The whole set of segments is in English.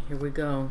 Here we go.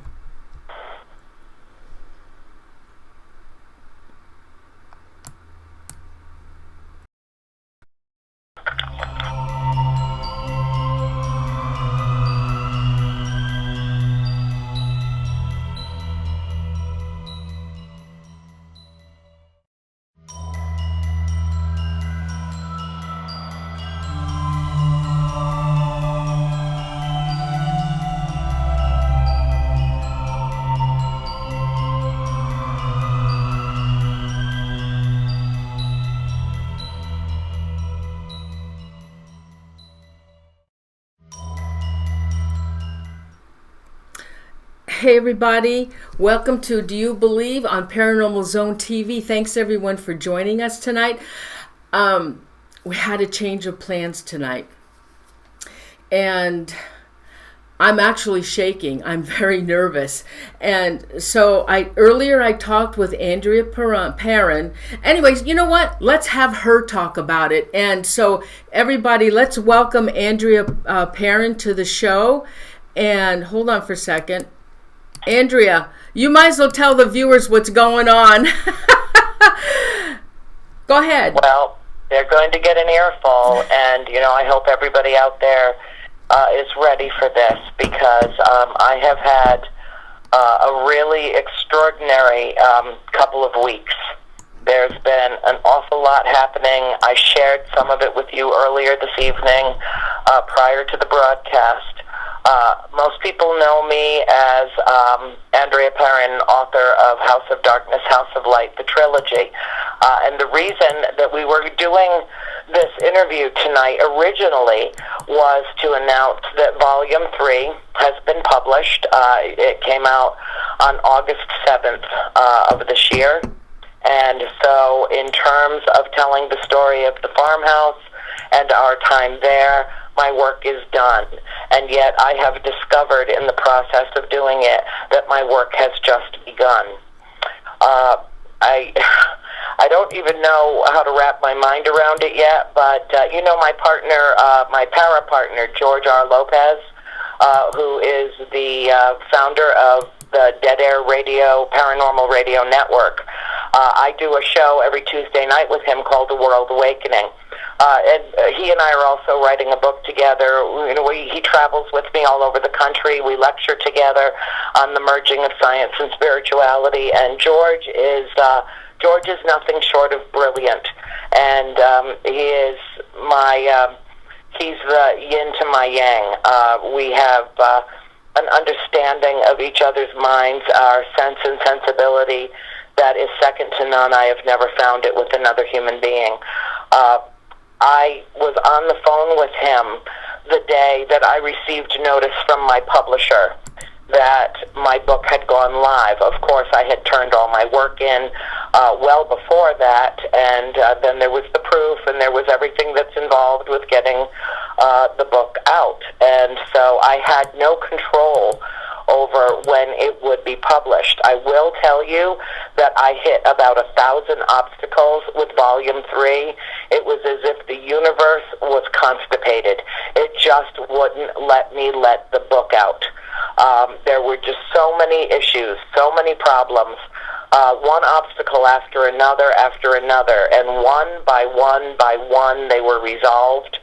Hey everybody, welcome to Do You Believe on Paranormal Zone TV. Thanks everyone for joining us tonight. We had a change of plans tonight, and I'm actually shaking. I'm very nervous. And so earlier I talked with Andrea Perron. Anyways, you know what? Let's have her talk about it. And so everybody, let's welcome Andrea Perron to the show. And hold on for a second. Andrea, you might as well tell the viewers what's going on. Go ahead. Well, they're going to get an earful, and, I hope everybody out there is ready for this, because I have had a really extraordinary couple of weeks. There's been an awful lot happening. I shared some of it with you earlier this evening, prior to the broadcast. Most people know me as Andrea Perron, author of House of Darkness, House of Light, the trilogy. And the reason that we were doing this interview tonight originally was to announce that Volume 3 has been published. It came out on August 7th of this year. And so in terms of telling the story of the farmhouse and our time there, my work is done. And yet I have discovered in the process of doing it that my work has just begun. I don't even know how to wrap my mind around it yet, but my partner, my para-partner, George R. Lopez, who is the founder of the Dead Air Radio, Paranormal Radio Network. I do a show every Tuesday night with him called The World Awakening. And he and I are also writing a book together. He travels with me all over the country. We lecture together on the merging of science and spirituality. And George is nothing short of brilliant. And he is he's the yin to my yang. We have an understanding of each other's minds, our sense and sensibility that is second to none. I have never found it with another human being. I was on the phone with him the day that I received notice from my publisher that my book had gone live. Of course, I had turned all my work in well before that, and then there was the proof, and there was everything that's involved with getting the book out. And so I had no control over when it would be published. I will tell you that I hit about 1,000 obstacles with Volume 3. It was as if the universe was constipated. It just wouldn't let me let the book out. There were just so many issues, so many problems, one obstacle after another, and one by one, they were resolved.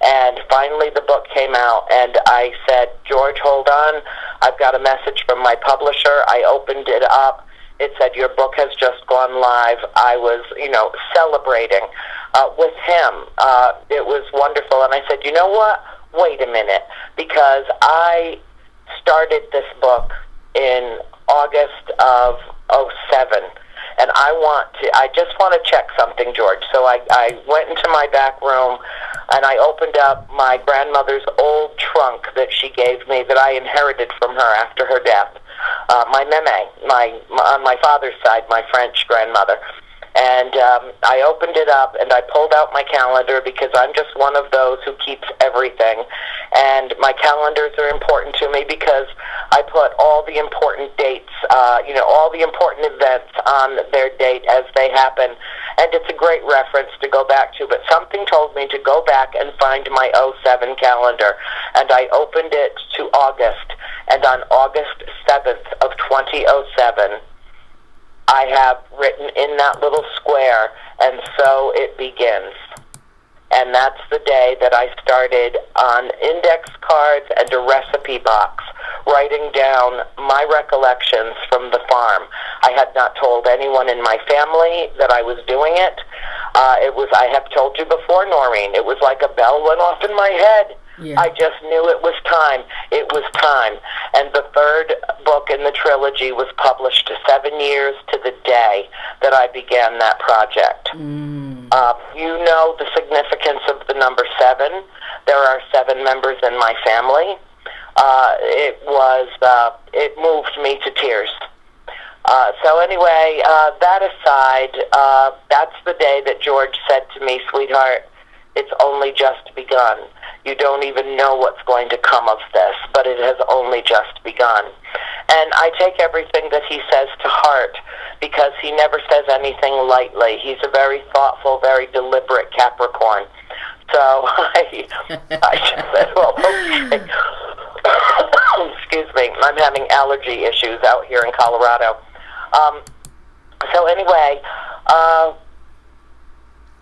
And finally the book came out, and I said, George, hold on. I've got a message from my publisher. I opened it up. It said, your book has just gone live. I was, celebrating with him. It was wonderful. And I said, you know what? Wait a minute. Because I started this book in August of '07. And I just want to check something, George. So I went into my back room, and I opened up my grandmother's old trunk that she gave me, that I inherited from her after her death. My meme, on my father's side, my French grandmother. And I opened it up, and I pulled out my calendar, because I'm just one of those who keeps everything. And my calendars are important to me because I put all the important dates, all the important events on their date as they happen. And it's a great reference to go back to. But something told me to go back and find my '07 calendar. And I opened it to August. And on August 7th of 2007, I have written in that little square, and so it begins. And that's the day that I started on index cards and a recipe box, writing down my recollections from the farm. I had not told anyone in my family that I was doing it. I have told you before, Noreen, it was like a bell went off in my head. Yeah. I just knew it was time. It was time. And the third book in the trilogy was published 7 years to the day that I began that project. You know the significance of the number 7. There are 7 members in my family. It moved me to tears. So anyway, that aside, that's the day that George said to me, "Sweetheart, it's only just begun. You don't even know what's going to come of this, but it has only just begun." And I take everything that he says to heart, because he never says anything lightly. He's a very thoughtful, very deliberate Capricorn. So I just said, well, okay. Excuse me, I'm having allergy issues out here in Colorado. So anyway,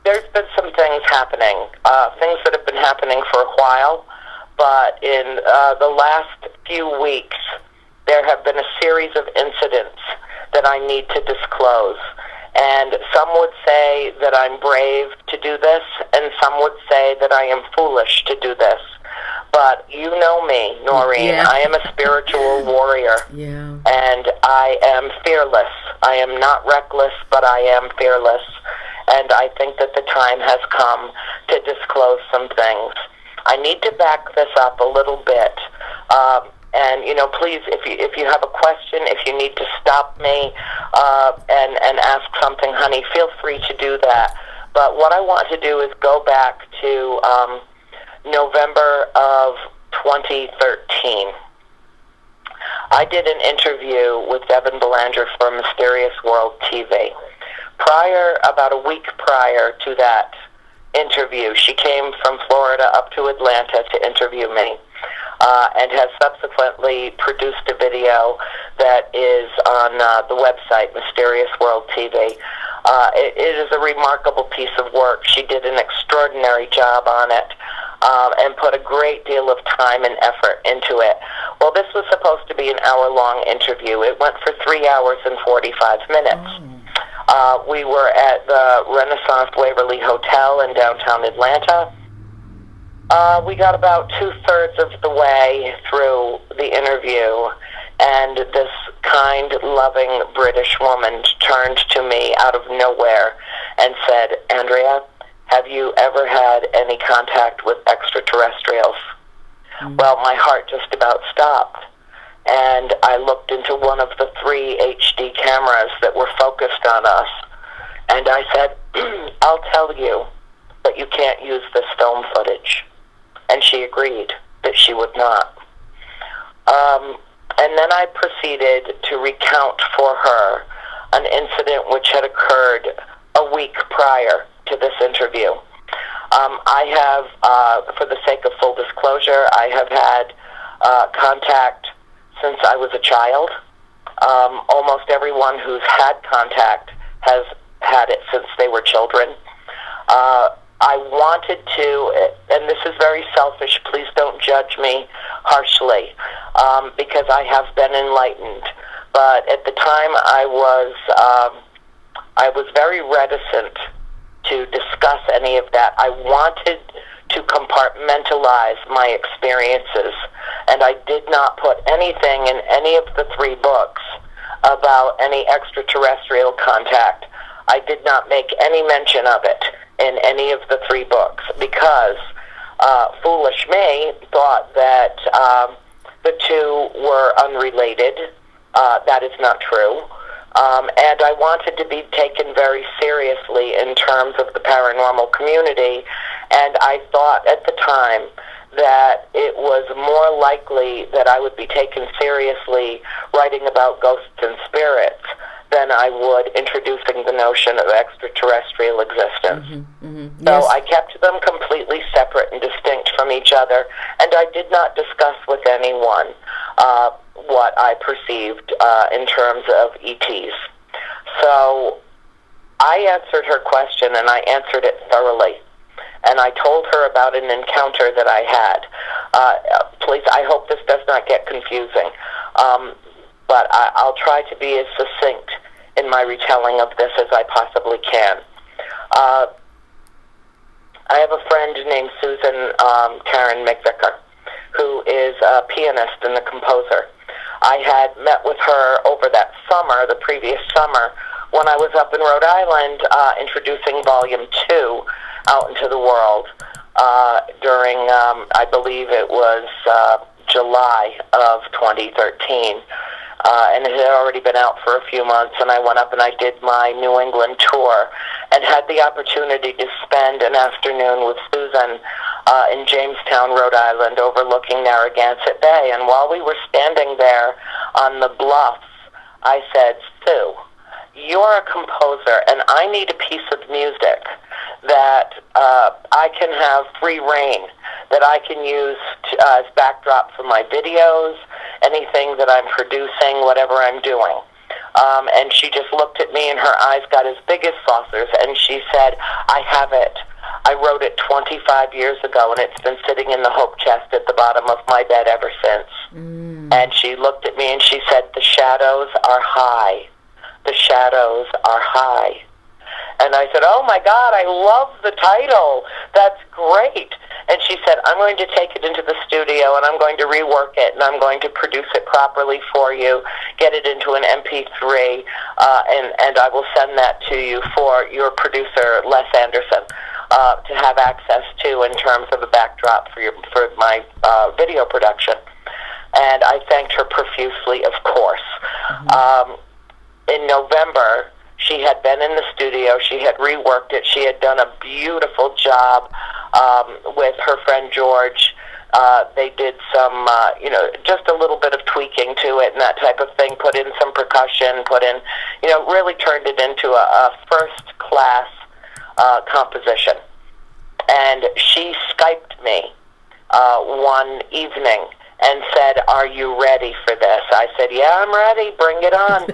there's been some things happening, things that have been happening for a while, but in the last few weeks, there have been a series of incidents that I need to disclose. And some would say that I'm brave to do this, and some would say that I am foolish to do this. But you know me, Noreen. Yeah. I am a spiritual warrior. Yeah. And I am fearless. I am not reckless, but I am fearless. And I think that the time has come to disclose some things. I need to back this up a little bit. And, you know, please, if you have a question, if you need to stop me and ask something, honey, feel free to do that. But what I want to do is go back to November of 2013. I did an interview with Devin Belanger for Mysterious World TV. About a week prior to that interview, she came from Florida up to Atlanta to interview me, and has subsequently produced a video that is on the website, Mysterious World TV. It is a remarkable piece of work. She did an extraordinary job on it, and put a great deal of time and effort into it. Well, this was supposed to be an hour-long interview. It went for 3 hours and 45 minutes. We were at the Renaissance Waverly Hotel in downtown Atlanta. We got about 2/3 of the way through the interview, and this kind, loving British woman turned to me out of nowhere and said, "Andrea, have you ever had any contact with extraterrestrials?" Well, my heart just about stopped. And I looked into one of the 3 HD cameras that were focused on us. And I said, "I'll tell you, but you can't use this film footage." And she agreed that she would not. And then I proceeded to recount for her an incident which had occurred a week prior to this interview. I have, for the sake of full disclosure, I have had contact since I was a child. Almost everyone who's had contact has had it since they were children. I wanted to, and this is very selfish, please don't judge me harshly, because I have been enlightened. But at the time I was very reticent to discuss any of that. I wanted to compartmentalize my experiences, and I did not put anything in any of the 3 books about any extraterrestrial contact. I did not make any mention of it in any of the 3 books because foolish me thought that the 2 were unrelated. That is not true. And I wanted to be taken very seriously in terms of the paranormal community, and I thought at the time that it was more likely that I would be taken seriously writing about ghosts and spirits than I would introducing the notion of extraterrestrial existence. So Yes. I kept them completely separate and distinct from each other, and I did not discuss with anyone what I perceived in terms of ETs. So I answered her question, and I answered it thoroughly. And I told her about an encounter that I had. Please, I hope this does not get confusing, but I'll try to be as succinct in my retelling of this as I possibly can. I have a friend named Susan Karen McVicker, who is a pianist and a composer. I had met with her over that summer, the previous summer, when I was up in Rhode Island introducing Volume 2 out into the world during, I believe it was July of 2013. And it had already been out for a few months, and I went up and I did my New England tour and had the opportunity to spend an afternoon with Susan in Jamestown, Rhode Island, overlooking Narragansett Bay. And while we were standing there on the bluffs, I said, Sue, you're a composer, and I need a piece of music that I can have free reign, that I can use as backdrop for my videos, anything that I'm producing, whatever I'm doing. And she just looked at me, and her eyes got as big as saucers, and she said, I have it. I wrote it 25 years ago, and it's been sitting in the hope chest at the bottom of my bed ever since. And she looked at me, and she said, the shadows are high. The shadows are high. And I said, oh my God, I love the title. That's great. And she said, I'm going to take it into the studio, and I'm going to rework it, and I'm going to produce it properly for you, get it into an MP3, and I will send that to you for your producer, Les Anderson, to have access to in terms of a backdrop for my video production. And I thanked her profusely, of course. In November, she had been in the studio, she had reworked it, she had done a beautiful job with her friend George. They did some, just a little bit of tweaking to it and that type of thing, put in some percussion, really turned it into a first-class composition. And she Skyped me one evening and said, are you ready for this? I said, yeah, I'm ready, bring it on.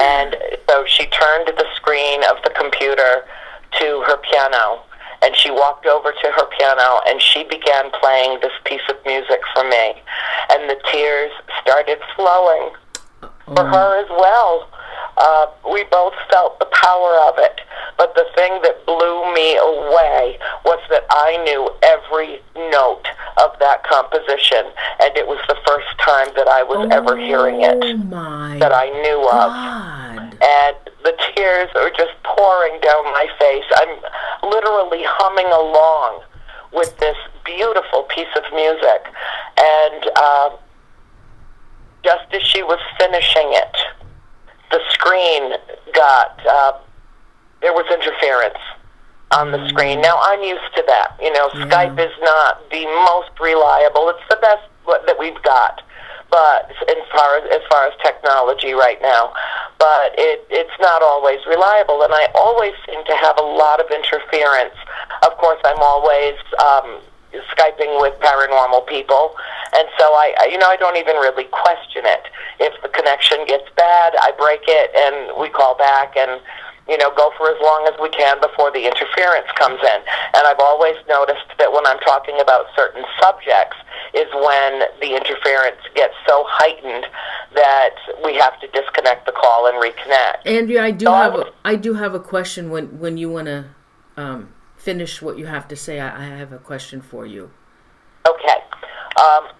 And so she turned the screen of the computer to her piano, and she walked over to her piano, and she began playing this piece of music for me. And the tears started flowing for her as well. We both felt the power of it. But the thing that blew me away was that I knew every note of that composition, and it was the first time that I was ever hearing it that I knew of. And the tears are just pouring down my face. I'm literally humming along with this beautiful piece of music. And just as she was finishing it, the screen got, there was interference on the screen. Now, I'm used to that. Skype is not the most reliable. It's the best that we've got, but as far as technology right now. But it's not always reliable, and I always seem to have a lot of interference. Of course, I'm always Skyping with paranormal people, and so I don't even really question it. If the connection gets bad, I break it, and we call back and go for as long as we can before the interference comes in. And I've always noticed that when I'm talking about certain subjects is when the interference gets so heightened that we have to disconnect the call and reconnect. Andrea, I do have a question when you want to finish what you have to say. I have a question for you. Okay.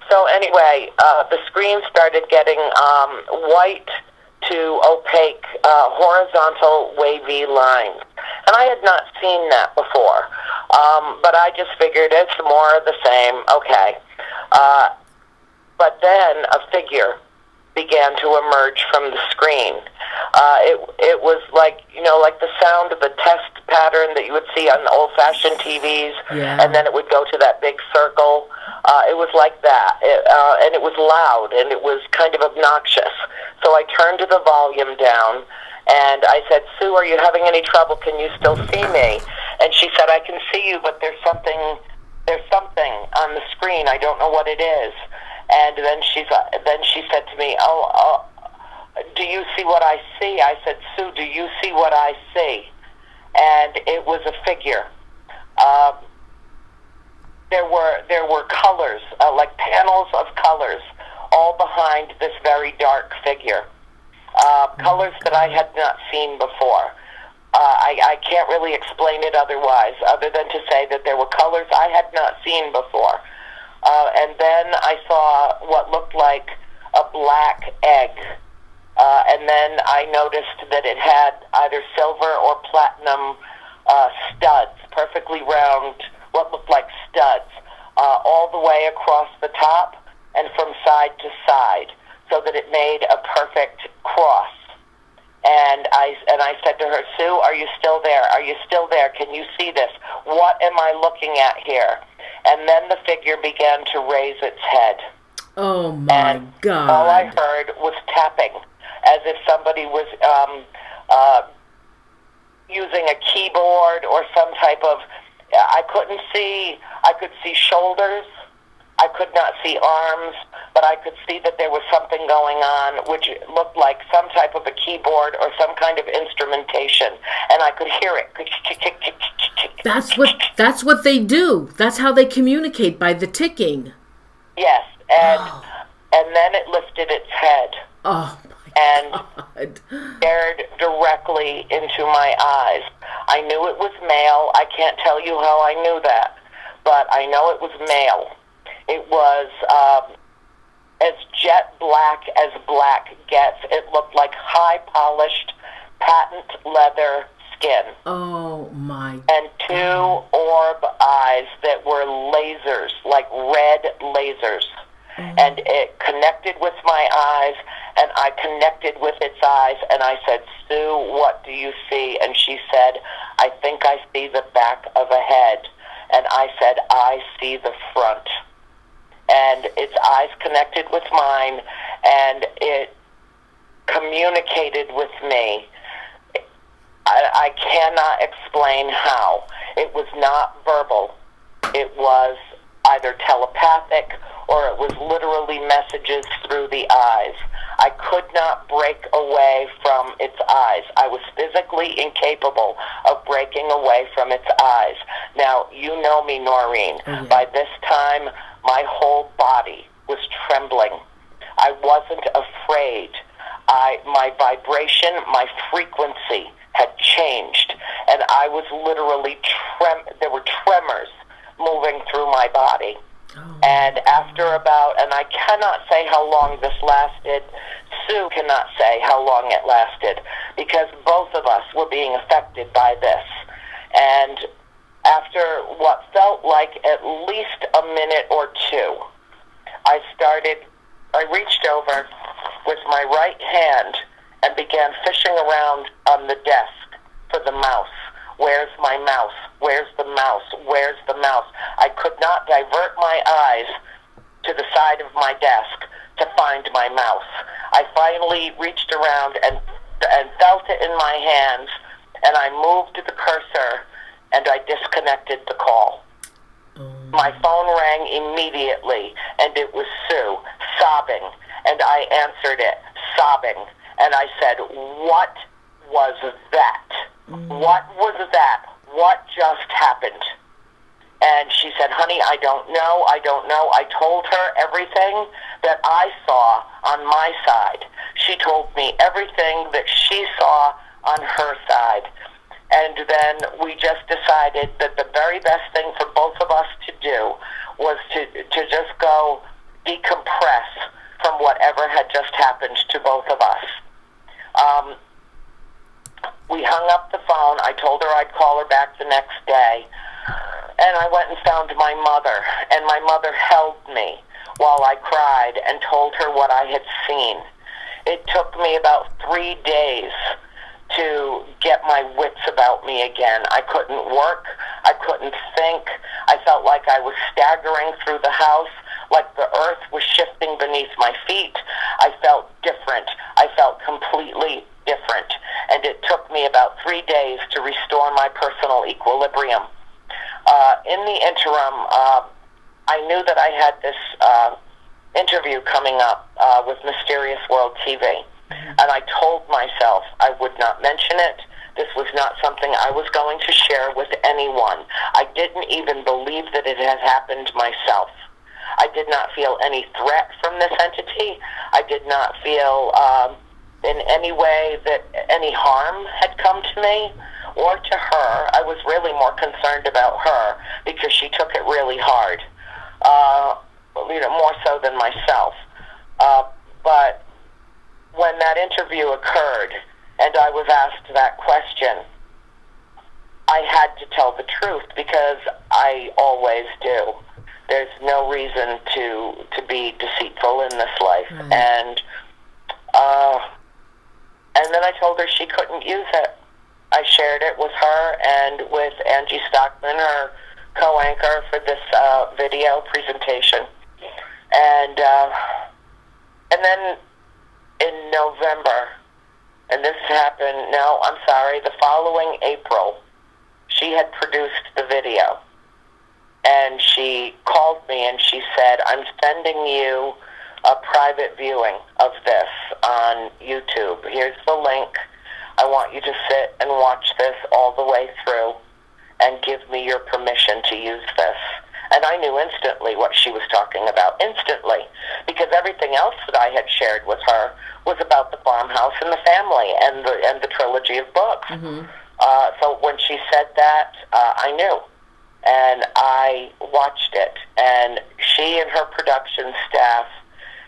So anyway, the screen started getting white to opaque, horizontal, wavy lines. And I had not seen that before. But I just figured it's more of the same. Okay. But then a figure began to emerge from the screen. It was like the sound of the test pattern that you would see on the old-fashioned TVs, and then it would go to that big circle. It was like that, and it was loud, and it was kind of obnoxious. So I turned the volume down, and I said, Sue, are you having any trouble? Can you still see me? And she said, I can see you, but there's something on the screen. I don't know what it is. And then she said to me, do you see what I see? I said, Sue, do you see what I see? And it was a figure. There were colors, like panels of colors, all behind this very dark figure. Colors that I had not seen before. I can't really explain it otherwise, other than to say that there were colors I had not seen before. And then I saw what looked like a black egg. And then I noticed that it had either silver or platinum studs, perfectly round, what looked like studs, all the way across the top and from side to side, so that it made a perfect cross. And I said to her, Sue, are you still there? Are you still there? Can you see this? What am I looking at here? And then the figure began to raise its head. Oh, my God. All I heard was tapping, as if somebody was using a keyboard or some type of... I could see shoulders. I could not see arms, but I could see that there was something going on which looked like some type of a keyboard or some kind of instrumentation, and I could hear it. That's what they do. That's how they communicate, by the ticking. Yes, and then it lifted its head. Oh, and stared directly into my eyes. I knew it was male. I can't tell you how I knew that, but I know it was male. It was as jet black as black gets. It looked like high-polished, patent leather skin. Oh, my And two orb eyes that were lasers, like red lasers. And it connected with my eyes, and I connected with its eyes, and I said, Sue, what do you see? And she said, I think I see the back of a head. And I said, I see the front. And its eyes connected with mine, and it communicated with me. I cannot explain how. It was not verbal. It was either telepathic or it was literally messages through the eyes. I could not break away from its eyes. I was physically incapable of breaking away from its eyes. Now, you know me, Noreen. By this time, my whole body was trembling. I wasn't afraid. My vibration, my frequency had changed, and I was literally there were tremors moving through my body. And after and I cannot say how long this lasted. Sue cannot say how long it lasted, because both of us were being affected by this. And after what felt like at least a minute or two, I reached over with my right hand and began fishing around on the desk for the mouse. Where's my mouse? Where's the mouse? Where's the mouse? I could not divert my eyes to the side of my desk to find my mouse. I finally reached around and felt it in my hands, and I moved the cursor, and I disconnected the call. My phone rang immediately, and it was Sue, sobbing, and I answered it, sobbing, and I said, what was that? What was that? What just happened? And she said, honey, I don't know. I told her everything that I saw on my side. She told me everything that she saw on her side. And then we just decided that the very best thing for both of us to do was to just go decompress from whatever had just happened to both of us. We hung up the phone. I told her I'd call her back the next day. And I went and found my mother. And my mother held me while I cried and told her what I had seen. It took me about 3 days to get my wits about me again. I couldn't work. I couldn't think. I felt like I was staggering through the house, like the earth was shifting beneath my feet. I felt different. I felt completely different. And it took me about 3 days to restore my personal equilibrium. In the interim, I knew that I had this interview coming up with Mysterious World TV. And I told myself I would not mention it. This was not something I was going to share with anyone. I didn't even believe that it had happened myself. I did not feel any threat from this entity. I did not feel in any way that any harm had come to me or to her. I was really more concerned about her because she took it really hard, more so than myself. But when that interview occurred and I was asked that question, I had to tell the truth because I always do. There's no reason to be deceitful in this life. Right. And then I told her she couldn't use it. I shared it with her and with Angie Stockman, her co-anchor for this video presentation. And then in November, and this happened, the following April, she had produced the video. And she called me and she said, I'm sending you a private viewing of this on YouTube. Here's the link. I want you to sit and watch this all the way through and give me your permission to use this. And I knew instantly what she was talking about, instantly, because everything else that I had shared with her was about the farmhouse and the family and the trilogy of books. Mm-hmm. So when she said that, I knew. And I watched it, and she and her production staff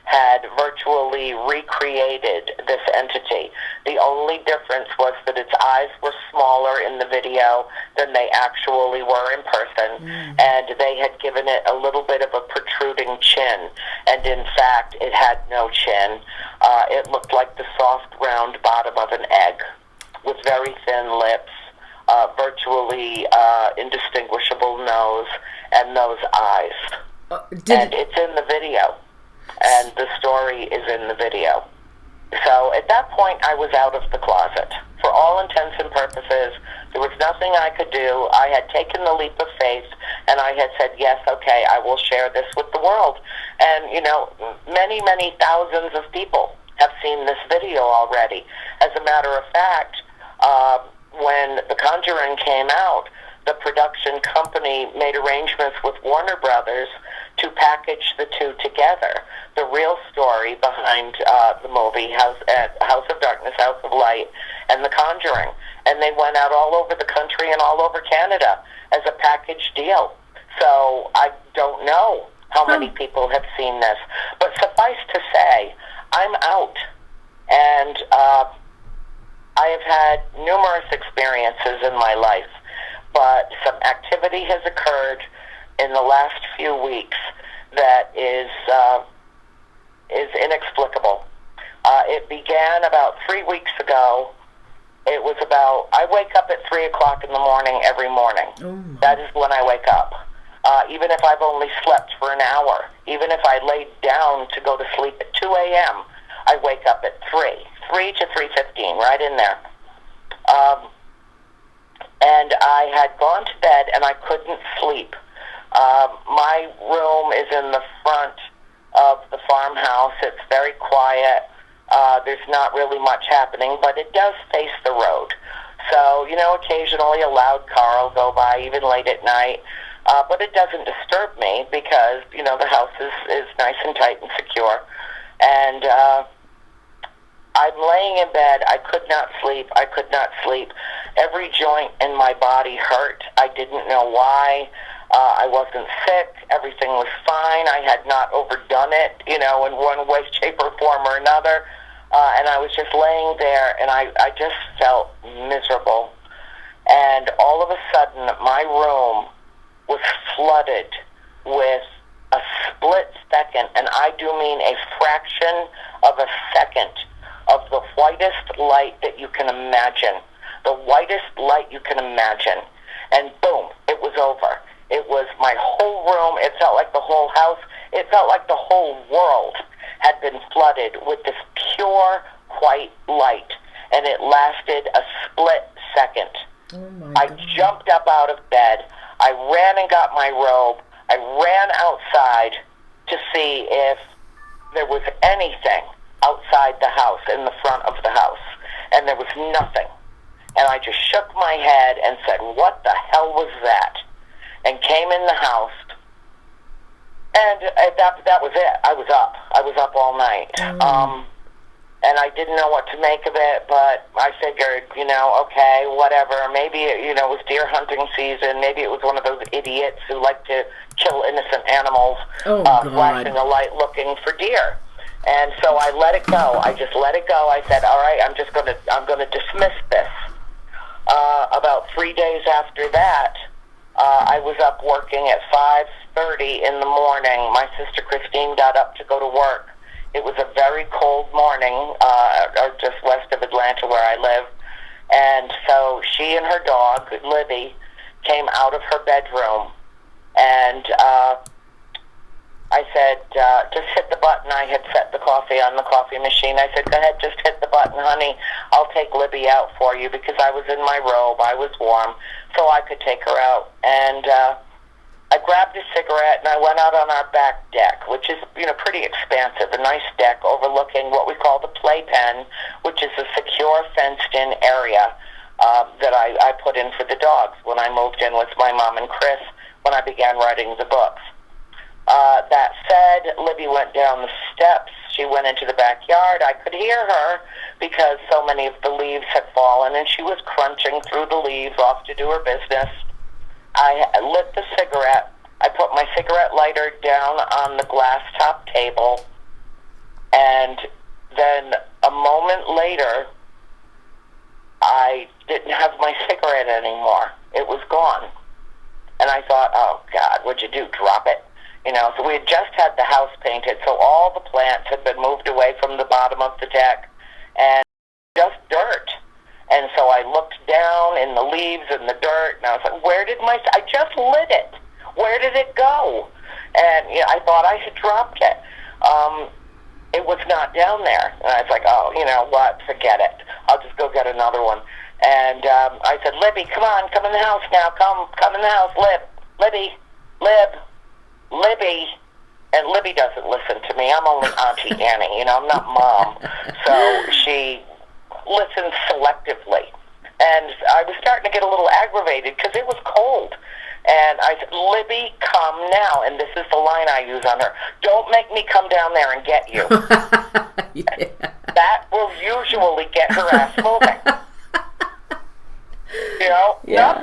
had virtually recreated this entity. The only difference was that its eyes were smaller in the video than they actually were in person, and they had given it a little bit of a protruding chin, and in fact, it had no chin. It looked like the soft, round bottom of an egg, with very thin lips, virtually indistinguishable nose, and those eyes. And it's in the video, and the story is in the video. So at that point, I was out of the closet. For all intents and purposes, there was nothing I could do. I had taken the leap of faith, and I had said, yes, okay, I will share this with the world. And, many, many thousands of people have seen this video already. As a matter of fact, when The Conjuring came out, the production company made arrangements with Warner Brothers to package the two together. The real story behind the movie, House of Darkness, House of Light, and The Conjuring. And they went out all over the country and all over Canada as a package deal. So I don't know how many people have seen this. But suffice to say, I'm out. And I have had numerous experiences in my life, but some activity has occurred in the last few weeks that is inexplicable. It began about 3 weeks ago. It was I wake up at 3 o'clock in the morning every morning. That is when I wake up. Even if I've only slept for an hour, even if I laid down to go to sleep at 2 a.m., I wake up at 3 to 3:15, right in there. And I had gone to bed and I couldn't sleep. My room is in the front of the farmhouse. It's very quiet. There's not really much happening, but it does face the road. So, occasionally a loud car will go by, even late at night. But it doesn't disturb me because, the house is nice and tight and secure. And I'm laying in bed. I could not sleep. Every joint in my body hurt. I didn't know why. I wasn't sick. Everything was fine. I had not overdone it, in one way, shape, or form or another. And I was just laying there, and I just felt miserable. And all of a sudden, my room was flooded with a split second, and I do mean a fraction of a second, of the whitest light that you can imagine. The whitest light you can imagine. And boom, it was over. It was my whole room. It felt like the whole house. It felt like the whole world had been flooded with this pure white light. And it lasted a split second. I jumped up out of bed. I ran and got my robe. I ran outside to see if there was anything outside the house, in the front of the house, and there was nothing. And I just shook my head and said, what the hell was that? And came in the house, and that was it. I was up. I was up all night. And I didn't know what to make of it, but I figured, okay, whatever. Maybe, it was deer hunting season. Maybe it was one of those idiots who like to kill innocent animals, flashing a light looking for deer. And so I let it go. I just let it go. I said, all right, I'm going to dismiss this. About 3 days after that, I was up working at 5:30 in the morning. My sister Christine got up to go to work. It was a very cold morning, just west of Atlanta where I live. And so she and her dog, Libby, came out of her bedroom. And I said, just hit the button. I had set the coffee on the coffee machine. I said, go ahead, just hit the button, honey. I'll take Libby out for you, because I was in my robe. I was warm, so I could take her out. And I grabbed a cigarette, and I went out on our back deck, which is, pretty expansive, a nice deck overlooking what we call the playpen, which is a secure, fenced-in area that I put in for the dogs when I moved in with my mom and Chris when I began writing the books. That said, Libby went down the steps. She went into the backyard. I could hear her because so many of the leaves had fallen, and she was crunching through the leaves off to do her business. I lit the cigarette. I put my cigarette lighter down on the glass top table, and then a moment later, I didn't have my cigarette anymore. It was gone. And I thought, oh, God, what'd you do, drop it? So we had just had the house painted, so all the plants had been moved away from the bottom of the deck, and just dirt. And so I looked down in the leaves and the dirt, and I was like, I just lit it. Where did it go? And I thought I had dropped it. It was not down there. And I was like, oh, what? Forget it. I'll just go get another one. And I said, Libby, come on, come in the house now. Come in the house, Libby. And Libby doesn't listen to me. I'm only Auntie Annie, I'm not Mom. So she listens selectively. And I was starting to get a little aggravated because it was cold. And I said, Libby, come now. And this is the line I use on her. Don't make me come down there and get you. Yeah. That will usually get her ass moving. Yeah.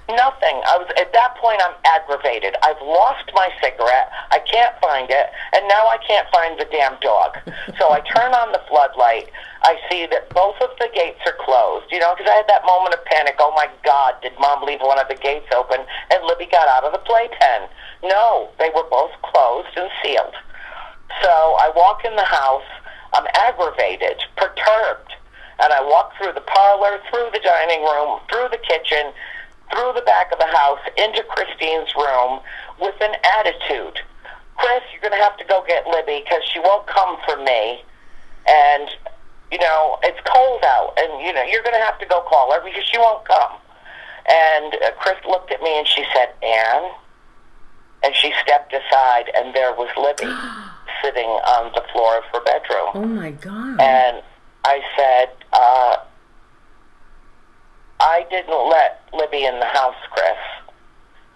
Nothing. At that point, I'm aggravated. I've lost my cigarette. I can't find it. And now I can't find the damn dog. So I turn on the floodlight. I see that both of the gates are closed, because I had that moment of panic. Oh, my God, did Mom leave one of the gates open and Libby got out of the playpen? No, they were both closed and sealed. So I walk in the house. I'm aggravated, perturbed. And I walk through the parlor, through the dining room, through the kitchen, through the back of the house, into Christine's room with an attitude. Chris, you're going to have to go get Libby because she won't come for me. And, it's cold out. And, you're going to have to go call her because she won't come. And Chris looked at me and she said, Anne? And she stepped aside and there was Libby sitting on the floor of her bedroom. Oh, my God. And I said, I didn't let Libby in the house, Chris.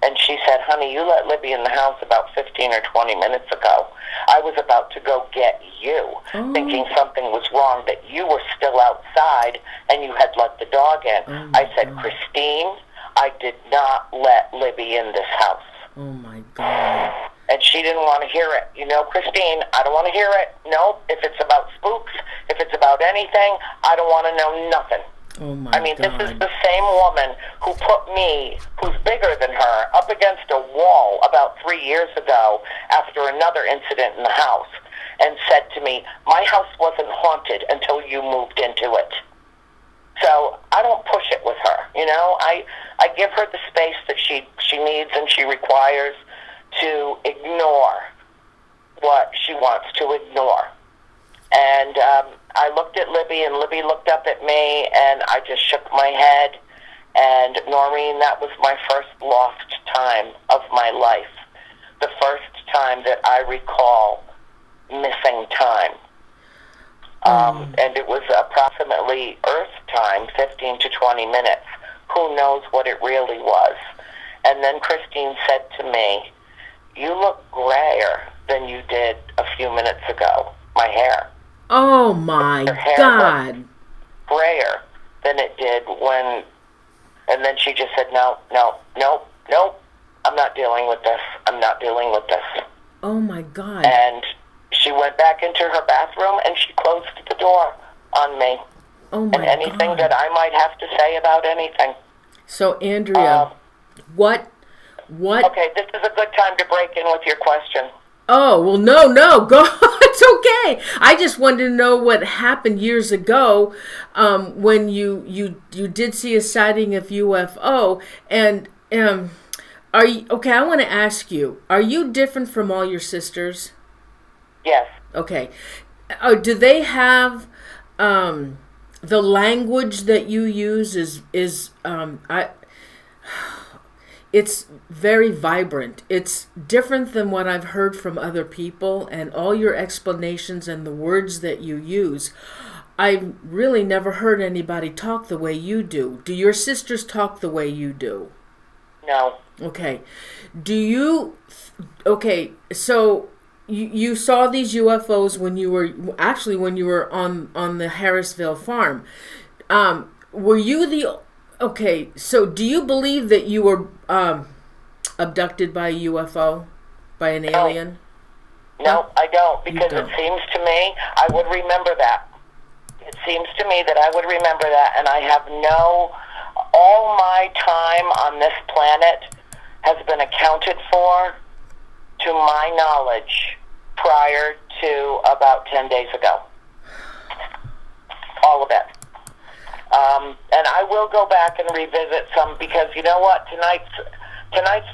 And she said, honey, you let Libby in the house about 15 or 20 minutes ago. I was about to go get you, thinking something was wrong, that you were still outside and you had let the dog in. I said, Christine, I did not let Libby in this house. Oh, my God. And she didn't want to hear it. Christine, I don't want to hear it. No, if it's about spooks, if it's about anything, I don't want to know nothing. Oh my God. This is the same woman who put me, who's bigger than her, up against a wall about 3 years ago after another incident in the house and said to me, my house wasn't haunted until you moved into it. So I don't push it with her, I give her the space that she needs and she requires to ignore what she wants to ignore. And I looked at Libby, and Libby looked up at me, and I just shook my head. And Noreen, that was my first lost time of my life. The first time that I recall missing time. And it was approximately Earth time, 15 to 20 minutes. Who knows what it really was? And then Christine said to me, "You look grayer than you did a few minutes ago." My hair. Oh my God. Grayer than it did when, and then she just said, "No, I'm not dealing with this. I'm not dealing with this." Oh my God. And she went back into her bathroom and she closed the door on me. Oh my and anything God. that I might have to say about anything. So Andrea, what? Okay, this is a good time to break in with your question. Oh, well, no, go. It's okay. I just wanted to know what happened years ago when you did see a sighting of UFO. And are you okay? I want to ask you: are you different from all your sisters? Yes. Okay. Do they have the language that you use? It's very vibrant. It's different than what I've heard from other people, and all your explanations and the words that you use. I've really never heard anybody talk the way you do. Do your sisters talk the way you do? No. Okay. Okay, so you saw these UFOs when you were on the Harrisville farm. Were you the Okay, so do you believe that you were abducted by a UFO, by an alien? No, I don't, because it seems to me I would remember that. It seems to me that I would remember that, and I have all my time on this planet has been accounted for, to my knowledge, prior to about 10 days ago. All of it. And I will go back and revisit some, because you know what? Tonight's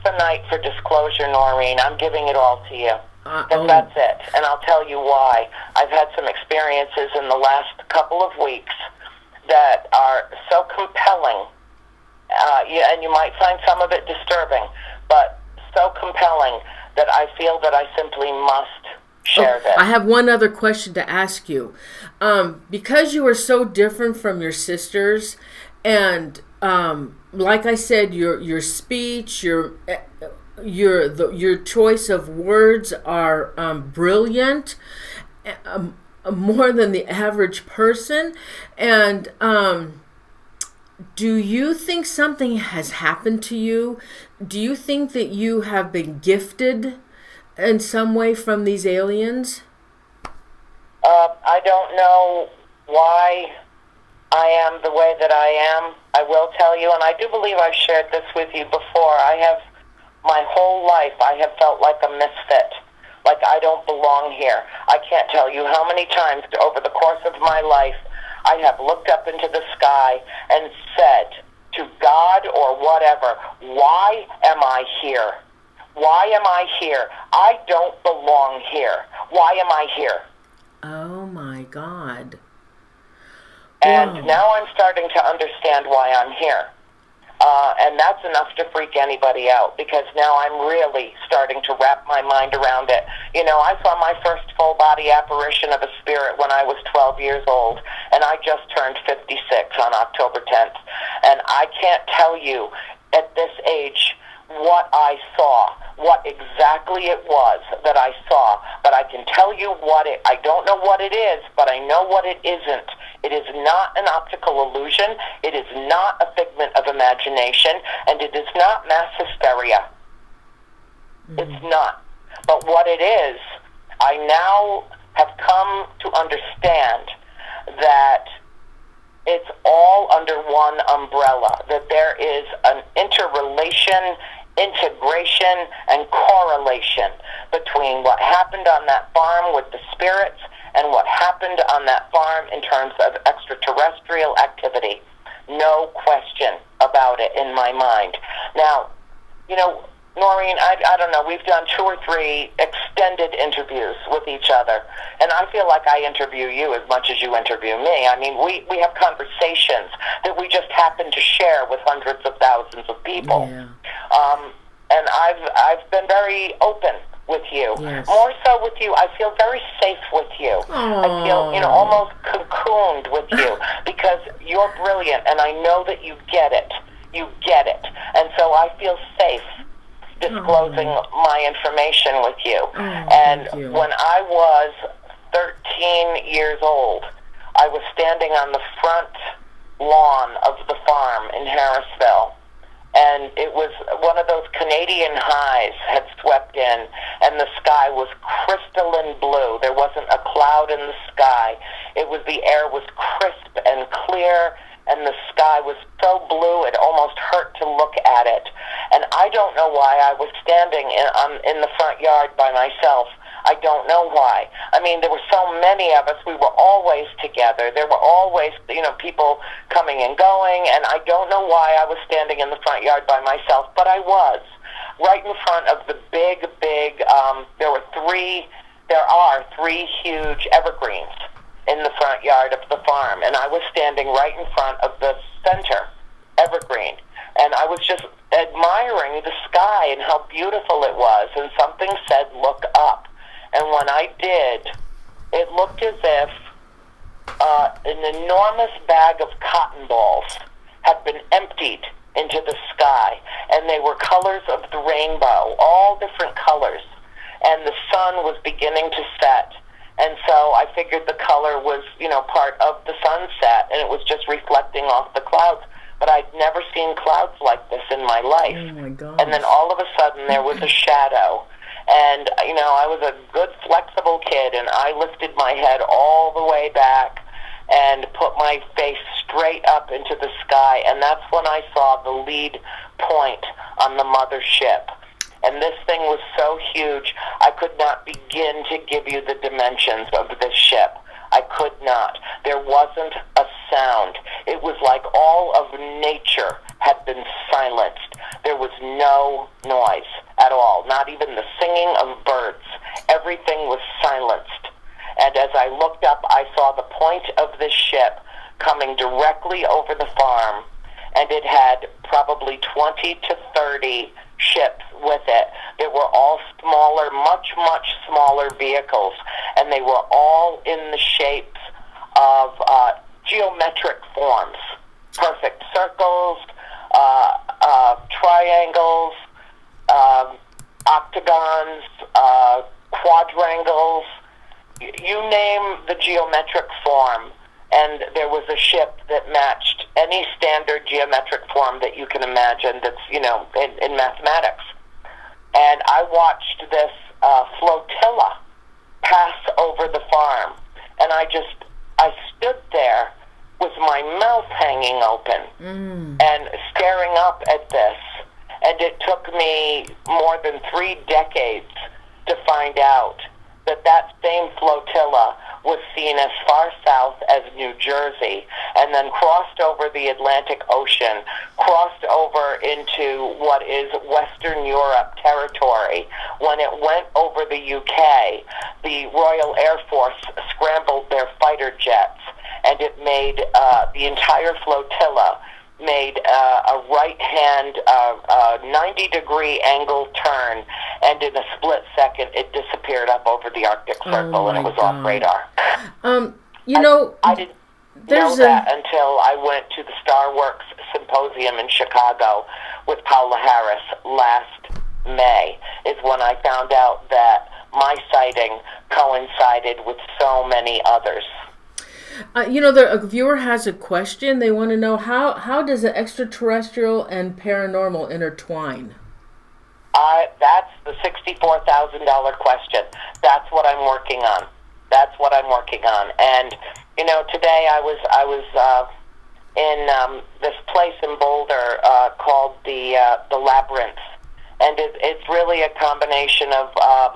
the night for disclosure, Noreen. I'm giving it all to you. That's it. And I'll tell you why. I've had some experiences in the last couple of weeks that are so compelling, and you might find some of it disturbing, but so compelling that I feel that I simply must share this. I have one other question to ask you. Because you are so different from your sisters, and like I said, your speech, your choice of words are brilliant, more than the average person. And do you think something has happened to you? Do you think that you have been gifted in some way from these aliens? I don't know why I am the way that I am. I will tell you, and I do believe I've shared this with you before. My whole life, I have felt like a misfit, like I don't belong here. I can't tell you how many times over the course of my life I have looked up into the sky and said to God or whatever, "Why am I here? Why am I here? I don't belong here. Why am I here?" Oh my God. And now I'm starting to understand why I'm here. And that's enough to freak anybody out, because now I'm really starting to wrap my mind around it. You know, I saw my first full-body apparition of a spirit when I was 12 years old, and I just turned 56 on October 10th. And I can't tell you at this age what I saw, what exactly it was that I saw, but I can tell you I don't know what it is, but I know what it isn't. It is not an optical illusion, it is not a figment of imagination, and it is not mass hysteria. It's not. But what it is, I now have come to understand that it's all under one umbrella, that there is an interrelation, integration, and correlation between what happened on that farm with the spirits and what happened on that farm in terms of extraterrestrial activity. No question about it in my mind. Now, you know, Noreen, I don't know, we've done 2 or 3 extended interviews with each other, and I feel like I interview you as much as you interview me. I mean, we have conversations that we just happen to share with hundreds of thousands of people. Yeah. And I've been very open with you. Yes. More so with you. I feel very safe with you. I feel, almost cocooned with you because you're brilliant, and I know that you get it. You get it. And so I feel safe disclosing my information with you. And thank you. when I was 13 years old, I was standing on the front lawn of the farm in Harrisville, and it was one of those Canadian highs had swept in, and the sky was crystalline blue. There wasn't a cloud in the sky. The air was crisp and clear, and the sky was so blue it almost hurt to look at it. And I don't know why I was standing in the front yard by myself. I don't know why. I mean, there were so many of us. We were always together. There were always, people coming and going, and I don't know why I was standing in the front yard by myself, but I was. Right in front of the big, there are three huge evergreens in the front yard of the farm, and I was standing right in front of the center evergreen, and I was just admiring the sky and how beautiful it was, and something said, "Look up." And when I did, it looked as if an enormous bag of cotton balls had been emptied into the sky, and they were colors of the rainbow, all different colors, and the sun was beginning to set. And so I figured the color was, part of the sunset, and it was just reflecting off the clouds. But I'd never seen clouds like this in my life. Oh, my God. And then all of a sudden there was a shadow. And, I was a good, flexible kid, and I lifted my head all the way back and put my face straight up into the sky. And that's when I saw the lead point on the mothership. And this thing was so huge, I could not begin to give you the dimensions of this ship. I could not. There wasn't a sound. It was like all of nature had been silenced. There was no noise at all, not even the singing of birds. Everything was silenced. And as I looked up, I saw the point of this ship coming directly over the farm, and it had probably 20 to 30 ships with it. They were all smaller, much, much smaller vehicles, and they were all in the shapes of geometric forms. Perfect circles, triangles, octagons, quadrangles, you name the geometric form, and there was a ship that matched any standard geometric form that you can imagine that's, in mathematics. And I watched this flotilla pass over the farm, and I stood there with my mouth hanging open and staring up at this. And it took me more than 3 decades to find out that same flotilla was seen as far south as New Jersey, and then crossed over the Atlantic Ocean, crossed over into what is Western Europe territory. When it went over the UK, the Royal Air Force scrambled their fighter jets, and it made the entire flotilla made a right-hand 90-degree angle turn, and in a split second it disappeared up over the Arctic Circle, and it was off radar. I didn't know that until I went to the Star Works Symposium in Chicago with Paula Harris last May, is when I found out that my sighting coincided with so many others. A viewer has a question. They want to know how does the extraterrestrial and paranormal intertwine? That's the $64,000 question. That's what I'm working on. And today I was in this place in Boulder called the Labyrinth, and it's really a combination of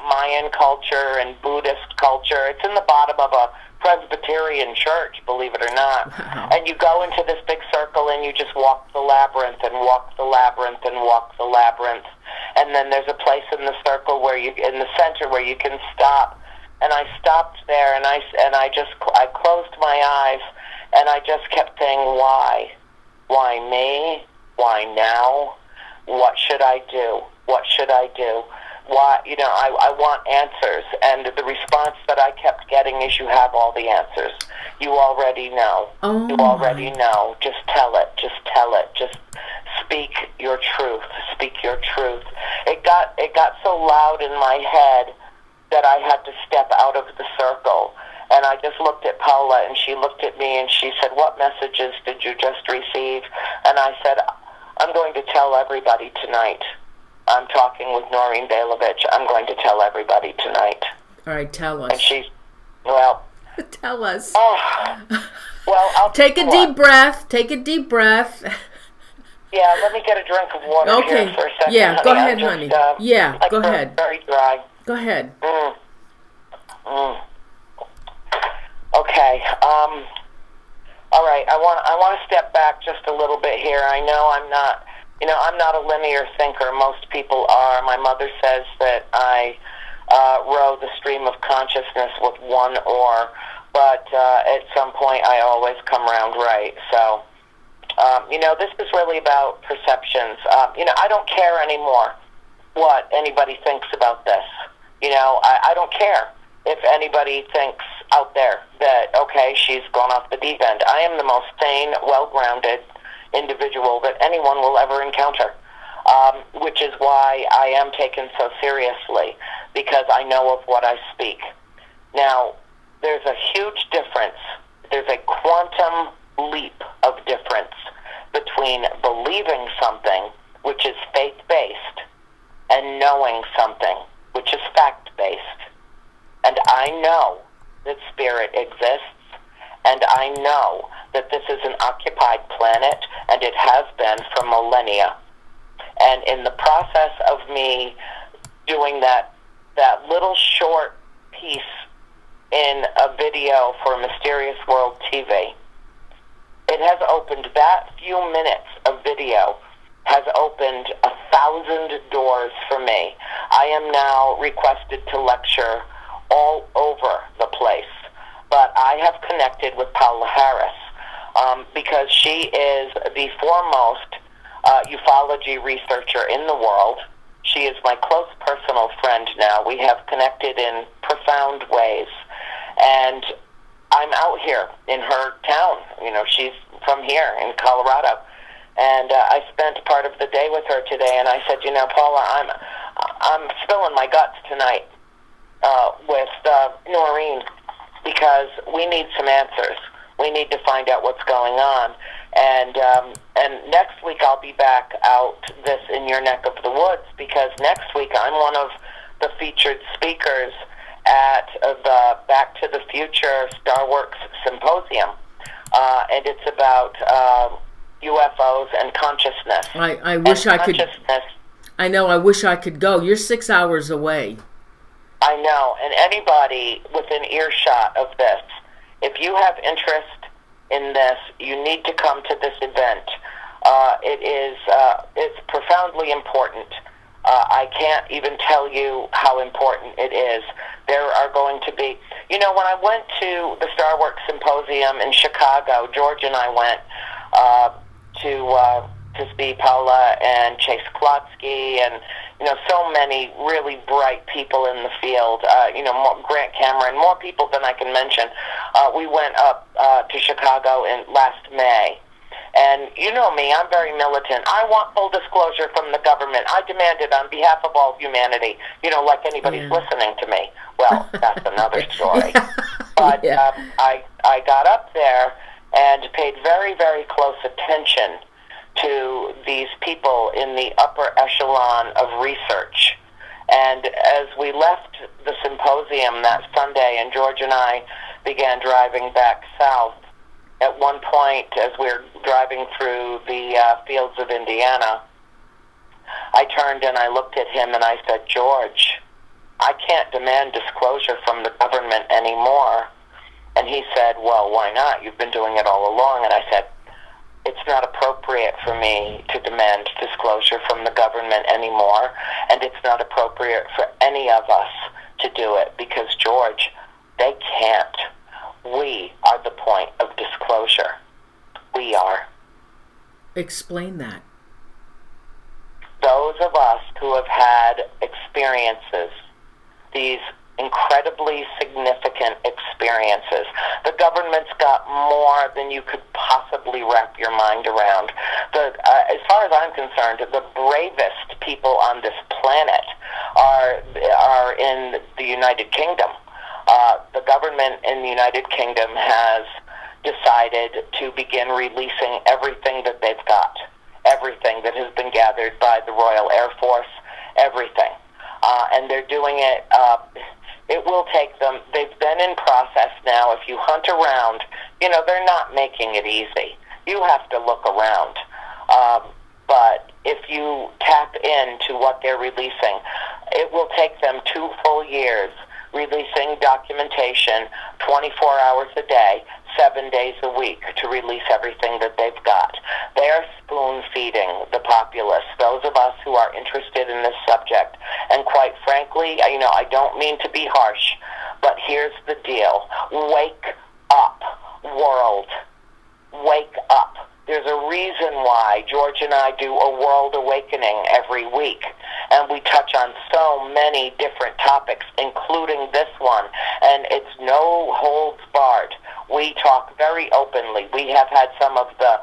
Mayan culture and Buddhist culture. It's in the bottom of a Presbyterian church, believe it or not. Wow. And you go into this big circle and you just walk the labyrinth and walk the labyrinth and walk the labyrinth. And then there's a place in the circle in the center where you can stop. And I stopped there and I closed my eyes and I just kept saying, why? Why me? Why now? What should I do? What should I do? why, I want answers. And the response that I kept getting is, you have all the answers. You already know. Oh, you already know. Just tell it. Just tell it. Just speak your truth. Speak your truth. It got so loud in my head that I had to step out of the circle. And I just looked at Paula, and she looked at me, and she said, "What messages did you just receive?" And I said, "I'm going to tell everybody tonight. I'm talking with Noreen Bailovich. I'm going to tell everybody tonight." All right, tell us. And she's, well... Tell us. Oh, well, I'll take a deep breath. Take a deep breath. Yeah, let me get a drink of water here for a second. Yeah, honey. go ahead, just, honey. Go ahead. Very dry. Go ahead. Okay. All right. I want to step back just a little bit here. I know I'm not a linear thinker. Most people are. My mother says that I row the stream of consciousness with one oar, but at some point I always come around right. So, this is really about perceptions. I don't care anymore what anybody thinks about this. I don't care if anybody thinks out there that, okay, she's gone off the deep end. I am the most sane, well-grounded individual that anyone will ever encounter, which is why I am taken so seriously, because I know of what I speak. Now, there's a huge difference. There's a quantum leap of difference between believing something, which is faith-based, and knowing something, which is fact-based. And I know that spirit exists, and I know that this is an occupied planet, and it has been for millennia. And in the process of me doing that little short piece in a video for Mysterious World TV, it has opened, that few minutes of video has opened 1,000 doors for me. I am now requested to lecture all over the place. But I have connected with Paula Harris because she is the foremost ufology researcher in the world. She is my close personal friend now. We have connected in profound ways. And I'm out here in her town. She's from here in Colorado. And I spent part of the day with her today, and I said, Paula, I'm spilling my guts tonight with Noreen, because we need some answers. We need to find out what's going on. And next week I'll be back out this in your neck of the woods, because next week I'm one of the featured speakers at the Back to the Future Star Works Symposium. And it's about UFO'S and consciousness. I wish I could. I know, I wish I could go. You're 6 hours away. I know, and anybody within earshot of this, if you have interest in this, you need to come to this event. It's profoundly important. I can't even tell you how important it is. There are going to be, when I went to the Star Works Symposium in Chicago, George and I went to see Paula and Chase Klotsky and, so many really bright people in the field, Grant Cameron, more people than I can mention. We went up to Chicago in last May. And you know me, I'm very militant. I want full disclosure from the government. I demand it on behalf of all humanity, like anybody's listening to me. Well, that's another story. But I got up there and paid very, very close attention to these people in the upper echelon of research. And as we left the symposium that Sunday, and George and I began driving back south, at one point, as we were driving through the fields of Indiana, I turned and I looked at him and I said, "George, I can't demand disclosure from the government anymore." And he said, "Well, why not? You've been doing it all along." And I said, "It's not appropriate for me to demand disclosure from the government anymore, and it's not appropriate for any of us to do it, because, George, they can't. We are the point of disclosure. We are." Explain that. Those those of us who have had experiences, these incredibly significant experiences. The government's got more than you could possibly wrap your mind around. As far as I'm concerned, the bravest people on this planet are in the United Kingdom. The government in the United Kingdom has decided to begin releasing everything that they've got, everything that has been gathered by the Royal Air Force, everything. And they're doing it, it will take them, they've been in process now. If you hunt around, they're not making it easy. You have to look around. But if you tap into what they're releasing, it will take them 2 full years releasing documentation 24 hours a day, 7 days a week to release everything that they've got. They are spoon-feeding the populace, those of us who are interested in this subject. And quite frankly, I don't mean to be harsh, but here's the deal. Wake up, world. Wake up. There's a reason why George and I do a World Awakening every week, and we touch on so many different topics, including this one, and it's no holds barred. We talk very openly. We have had some of the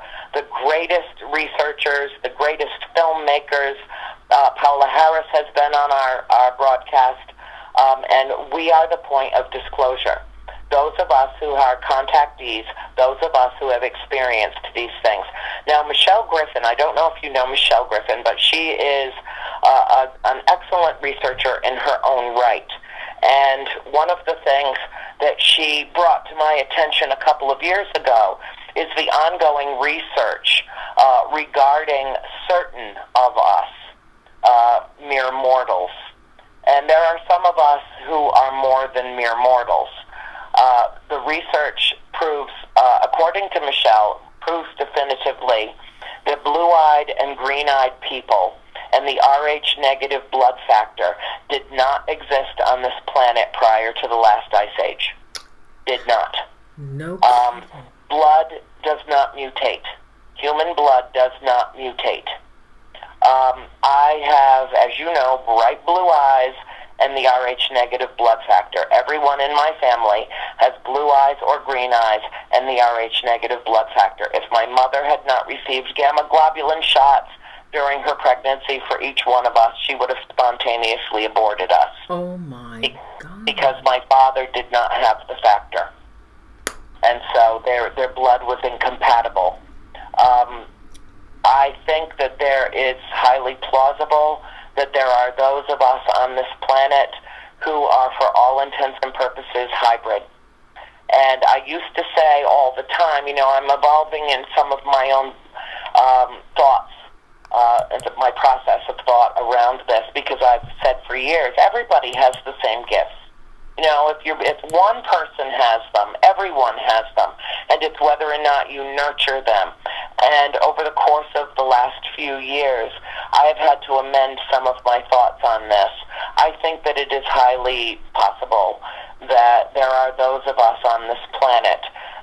greatest researchers, the greatest filmmakers. Paula Harris has been on our broadcast, and we are the point of disclosure. Those of us who are contactees, those of us who have experienced these things. Now, Michelle Griffin, I don't know if you know Michelle Griffin, but she is an excellent researcher in her own right. And one of the things that she brought to my attention a couple of years ago is the ongoing research regarding certain of us, mere mortals. And there are some of us who are more than mere mortals. The research proves, according to Michelle, proves definitively that blue-eyed and green-eyed people and the Rh negative blood factor did not exist on this planet prior to the last ice age. Did not. No. Blood does not mutate. Human blood does not mutate. I have, as you know, bright blue eyes and the Rh negative blood factor. Everyone in my family has blue eyes or green eyes and the Rh negative blood factor. If my mother had not received gamma globulin shots during her pregnancy for each one of us, she would have spontaneously aborted us. Oh my God. Because my father did not have the factor. And so their blood was incompatible. I think that there is highly plausible that there are those of us on this planet who are, for all intents and purposes, hybrid. And I used to say all the time, I'm evolving in some of my own thoughts, and my process of thought around this, because I've said for years, everybody has the same gifts. If one person has them, everyone has them, and it's whether or not you nurture them. And over the course of the last few years, I have had to amend some of my thoughts on this. I think that it is highly possible that there are those of us on this planet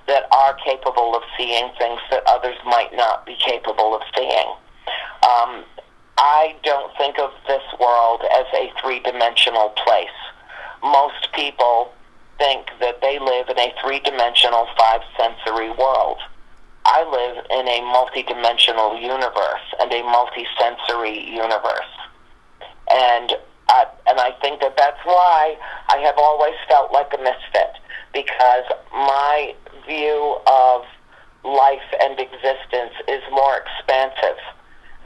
that are capable of seeing things that others might not be capable of seeing. I don't think of this world as a three-dimensional place. Most people think that they live in a three-dimensional, five-sensory world. I live in a multi-dimensional universe and a multi-sensory universe. And I think that that's why I have always felt like a misfit, because my view of life and existence is more expansive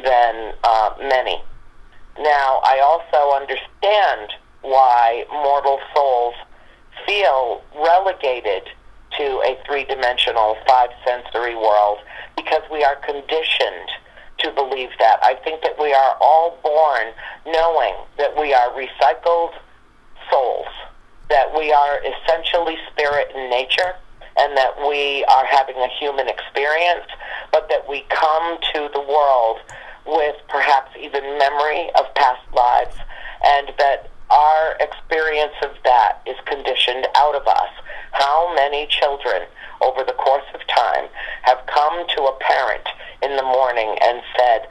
than many. Now, I also understand why mortal souls feel relegated to a three-dimensional, five-sensory world, because we are conditioned to believe that. I think that we are all born knowing that we are recycled souls, that we are essentially spirit in nature, and that we are having a human experience, but that we come to the world with perhaps even memory of past lives, and that our experience of that is conditioned out of us. How many children over the course of time have come to a parent in the morning and said,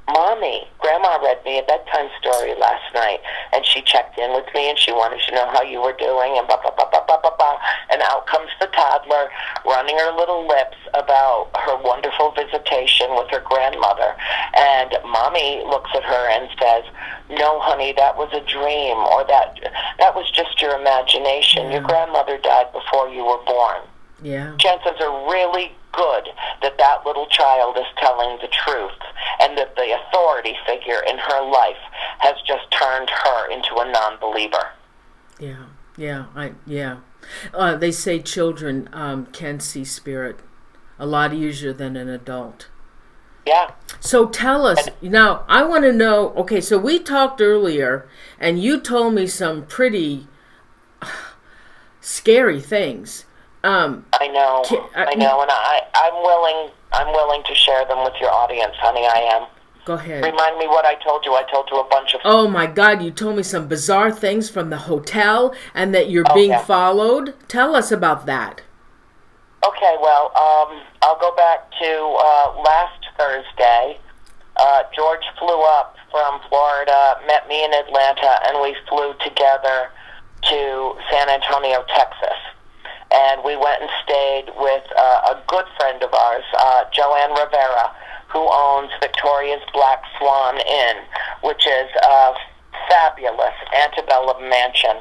Mommy, Grandma read me a bedtime story last night, and she checked in with me, and she wanted to know how you were doing, and blah, blah, blah, blah, blah, blah, blah. And out comes the toddler, running her little lips about her wonderful visitation with her grandmother. And Mommy looks at her and says, no, honey, that was a dream, or that was just your imagination. Yeah. Your grandmother died before you were born. Yeah. Chances are really good that that little child is telling the truth, and that the authority figure in her life has just turned her into a non-believer. They say children can see spirit a lot easier than an adult. Yeah. So tell us, now I want to know, okay, so we talked earlier and you told me some pretty scary things. I know, and I'm willing to share them with your audience, honey. I am. Go ahead. Remind me what I told you. I told you a bunch of... Oh my God, you told me some bizarre things from the hotel and that you're being followed. Tell us about that. Okay, well, I'll go back to last Thursday. George flew up from Florida, met me in Atlanta, and we flew together to San Antonio, Texas. And we went and stayed with a good friend of ours, Joanne Rivera, who owns Victoria's Black Swan Inn, which is a fabulous antebellum mansion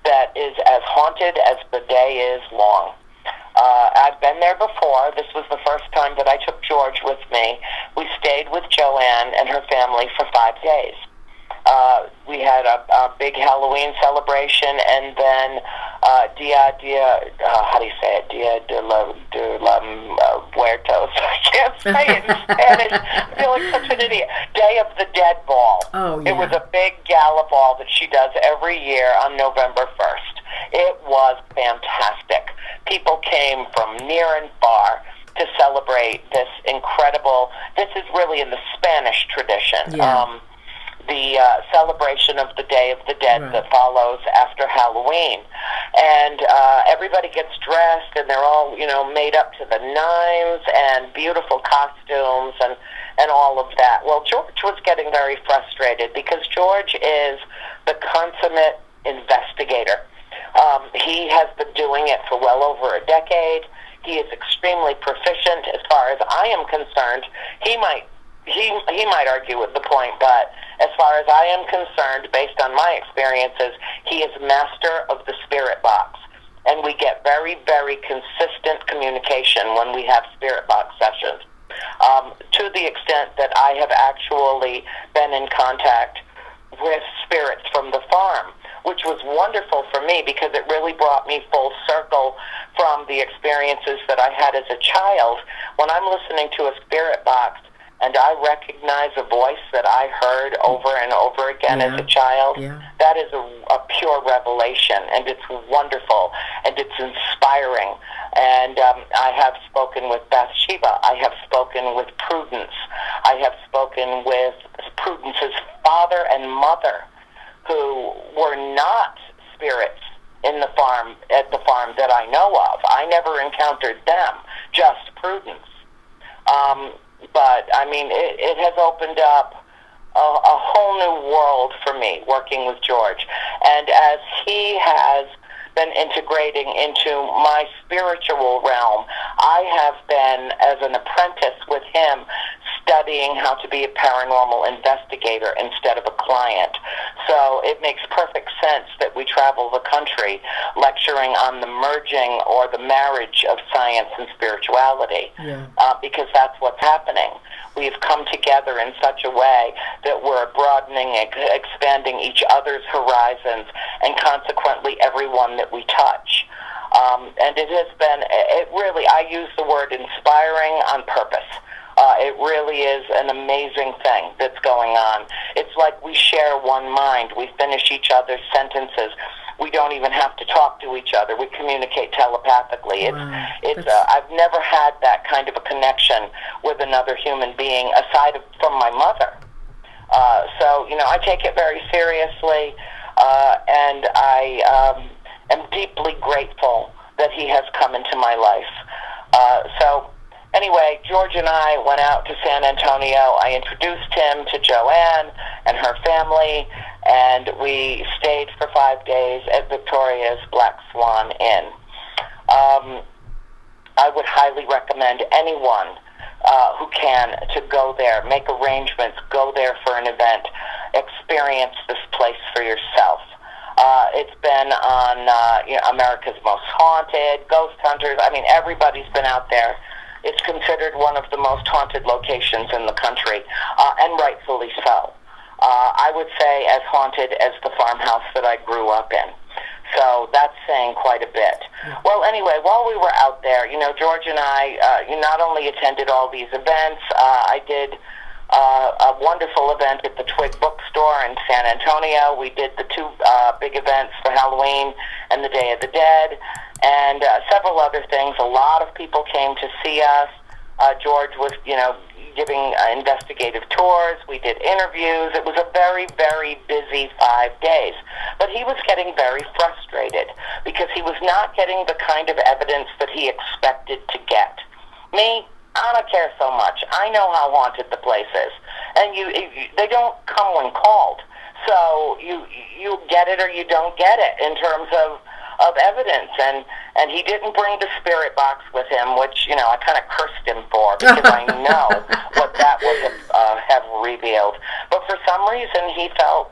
that is as haunted as the day is long. I've been there before. This was the first time that I took George with me. We stayed with Joanne and her family for 5 days. We had a big Halloween celebration, and then Dia de Muertos. I can't say it in Spanish. I feel like such an idiot. Day of the Dead Ball. Oh, yeah. It was a big gala ball that she does every year on November 1st. It was fantastic. People came from near and far to celebrate this incredible... This is really in the Spanish tradition. Yeah. The celebration of the Day of the Dead that follows after Halloween. And everybody gets dressed, and they're all, made up to the nines, and beautiful costumes, and all of that. Well, George was getting very frustrated because George is the consummate investigator. He has been doing it for well over a decade. He is extremely proficient as far as I am concerned. He might argue with the point, but as far as I am concerned, based on my experiences, he is master of the spirit box. And we get very, very consistent communication when we have spirit box sessions. To the extent that I have actually been in contact with spirits from the farm, which was wonderful for me because it really brought me full circle from the experiences that I had as a child. When I'm listening to a spirit box, and I recognize a voice that I heard over and over again as a child, that is a pure revelation, and it's wonderful, and it's inspiring. And I have spoken with Bathsheba. I have spoken with Prudence. I have spoken with Prudence's father and mother, who were not spirits at the farm that I know of. I never encountered them, just Prudence. But, I mean, it has opened up a whole new world for me working with George. And as he has been integrating into my spiritual realm, I have been, as an apprentice with him, studying how to be a paranormal investigator instead of a client. So it makes perfect sense that we travel the country lecturing on the merging or the marriage of science and spirituality, because that's what's happening. We've come together in such a way that we're broadening and expanding each other's horizons, and consequently everyone that we touch. And it has been, I use the word inspiring on purpose. It really is an amazing thing that's going on. It's like we share one mind. We finish each other's sentences. We don't even have to talk to each other. We communicate telepathically. I've never had that kind of a connection with another human being aside from my mother. So, I take it very seriously, and I am deeply grateful that he has come into my life. Anyway, George and I went out to San Antonio. I introduced him to Joanne and her family, and we stayed for 5 days at Victoria's Black Swan Inn. I would highly recommend anyone who can to go there, make arrangements, go there for an event, experience this place for yourself. It's been on America's Most Haunted, Ghost Hunters. I mean, everybody's been out there. It's considered one of the most haunted locations in the country, and rightfully so. I would say as haunted as the farmhouse that I grew up in. So that's saying quite a bit. Well, anyway, while we were out there, George and I not only attended all these events, I did a wonderful event at the Twig Bookstore in San Antonio. We did the 2 big events for Halloween and the Day of the Dead, and several other things. A lot of people came to see us. George was, giving investigative tours. We did interviews. It was a very, very busy 5 days. But he was getting very frustrated because he was not getting the kind of evidence that he expected to get. Me, I don't care so much. I know how haunted the place is. And they don't come when called. So you get it or you don't get it in terms of evidence, and he didn't bring the spirit box with him, which I kind of cursed him for because I know what that would have revealed. But for some reason, he felt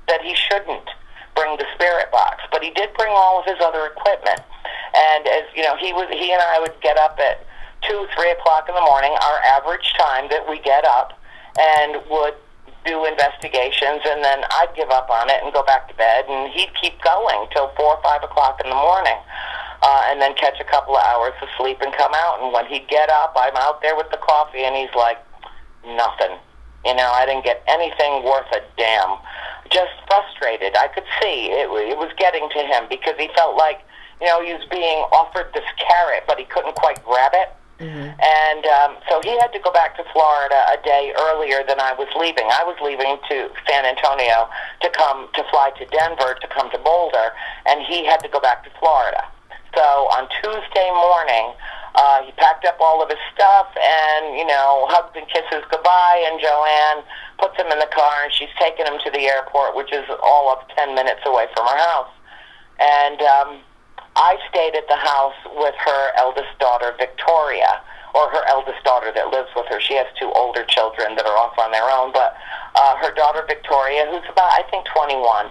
that he shouldn't bring the spirit box, but he did bring all of his other equipment. And as he and I would get up at 2, 3 o'clock in the morning, our average time that we get up, and would do investigations, and then I'd give up on it and go back to bed, and he'd keep going till 4 or 5 o'clock in the morning, and then catch a couple of hours of sleep and come out. And when he'd get up, I'm out there with the coffee, and he's like, nothing. I didn't get anything worth a damn. Just frustrated. I could see it was getting to him because he felt like, he was being offered this carrot, but he couldn't quite grab it. Mm-hmm. And so he had to go back to Florida a day earlier than I was leaving. I was leaving to San Antonio to fly to Denver to come to Boulder, and he had to go back to Florida. So on Tuesday morning, he packed up all of his stuff and, hugs and kisses goodbye, and Joanne puts him in the car, and she's taking him to the airport, which is all of 10 minutes away from our house. And I stayed at the house with her eldest daughter, Victoria, or her eldest daughter that lives with her. She has 2 older children that are off on their own, but her daughter, Victoria, who's about, I think, 21,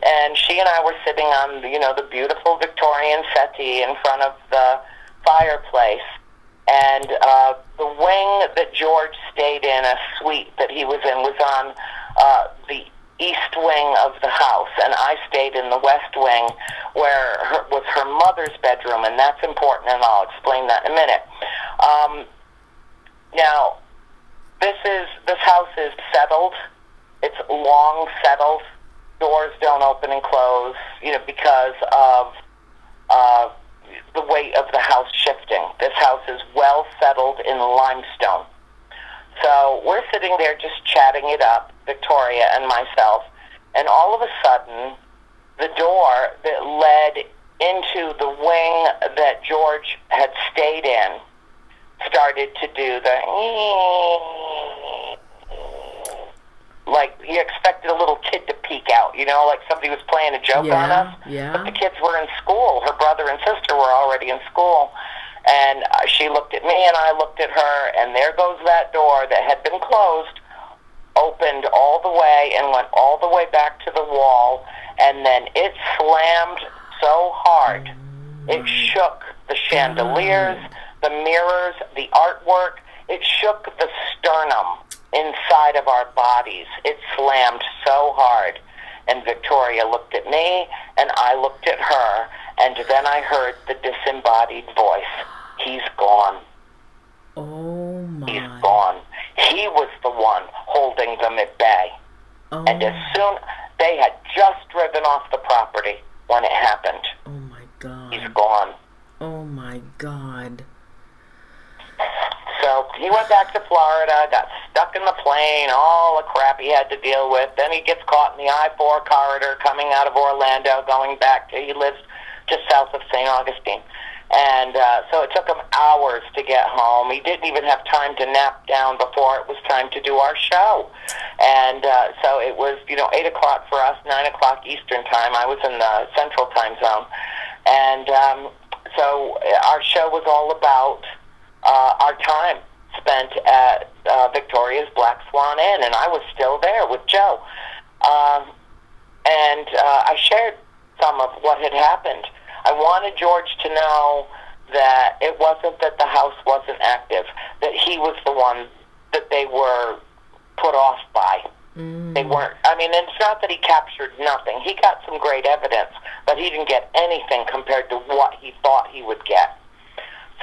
and she and I were sitting on, the beautiful Victorian settee in front of the fireplace, and the wing that George stayed in, a suite that he was in, was on the east wing of the house, and I stayed in the west wing where was her mother's bedroom, and that's important, and I'll explain that in a minute. Now, this house is settled. It's long settled. Doors don't open and close, because of the weight of the house shifting. This house is well settled in limestone. So we're sitting there just chatting it up, Victoria and myself, and all of a sudden, the door that led into the wing that George had stayed in started to do the like you expected a little kid to peek out, like somebody was playing a joke on us. Yeah. But the kids were in school. Her brother and sister were already in school. And she looked at me, and I looked at her, and there goes that door that had been closed, opened all the way and went all the way back to the wall, and then it slammed so hard. It shook the chandeliers, the mirrors, the artwork. It shook the sternum inside of our bodies. It slammed so hard. And Victoria looked at me, and I looked at her, and then I heard the disembodied voice. He's gone. Oh, my. He's gone. He was the one holding them at bay. Oh. And as soon, they had just driven off the property when it happened. Oh, my God. He's gone. Oh, my God. So he went back to Florida, got stuck in the plane, all the crap he had to deal with. Then he gets caught in the I-4 corridor coming out of Orlando, going back to, he lives just south of St. Augustine. And so it took him hours to get home. He didn't even have time to nap down before it was time to do our show. And so it was, 8 o'clock for us, 9 o'clock Eastern time. I was in the Central time zone. And so our show was all about our time spent at Victoria's Black Swan Inn, and I was still there with Joe. And I shared some of what had happened. I wanted George to know that it wasn't that the house wasn't active, that he was the one that they were put off by. They weren't, and it's not that he captured nothing. He got some great evidence, but he didn't get anything compared to what he thought he would get.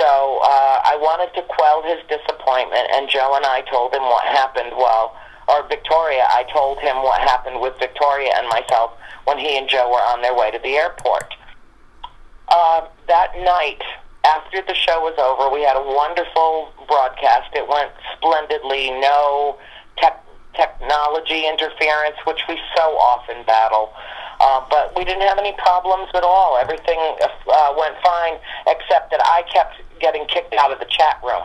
So I wanted to quell his disappointment, and Joe and I told him what happened Victoria, I told him what happened with Victoria and myself when he and Joe were on their way to the airport. That night, after the show was over, we had a wonderful broadcast. It went splendidly. No technology interference, which we so often battle. But we didn't have any problems at all. Everything went fine, except that I kept getting kicked out of the chat room.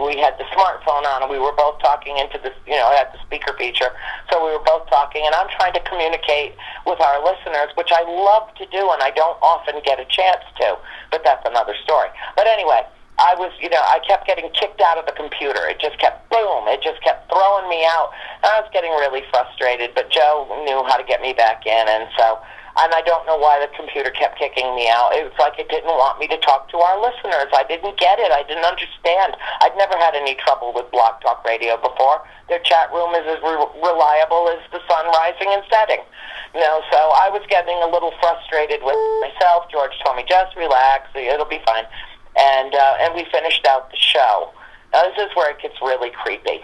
We had the smartphone on, and we were both talking into the, it had the speaker feature, so we were both talking, and I'm trying to communicate with our listeners, which I love to do, and I don't often get a chance to, but that's another story. But anyway, I kept getting kicked out of the computer. It just kept, boom, it just kept throwing me out. And I was getting really frustrated, but Joe knew how to get me back in, and I don't know why the computer kept kicking me out. It was like it didn't want me to talk to our listeners. I didn't get it. I didn't understand. I'd never had any trouble with Blog Talk Radio before. Their chat room is as reliable as the sun rising and setting. So I was getting a little frustrated with myself. George told me, just relax, it'll be fine. And we finished out the show. Now, this is where it gets really creepy.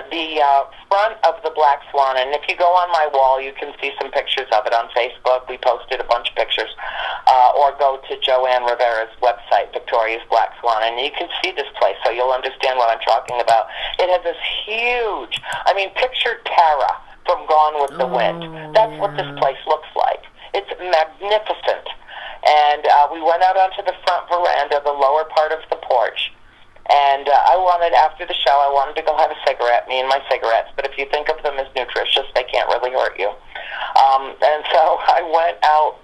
The front of the Black Swan, and if you go on my wall, you can see some pictures of it on Facebook. We posted a bunch of pictures. Or go to Joanne Rivera's website, Victoria's Black Swan, and you can see this place, so you'll understand what I'm talking about. It has this huge, picture Tara from Gone with the Wind. That's what this place looks like. It's magnificent. And we went out onto the front veranda, the lower part of the porch. And after the show, I wanted to go have a cigarette, me and my cigarettes. But if you think of them as nutritious, they can't really hurt you. And so I went out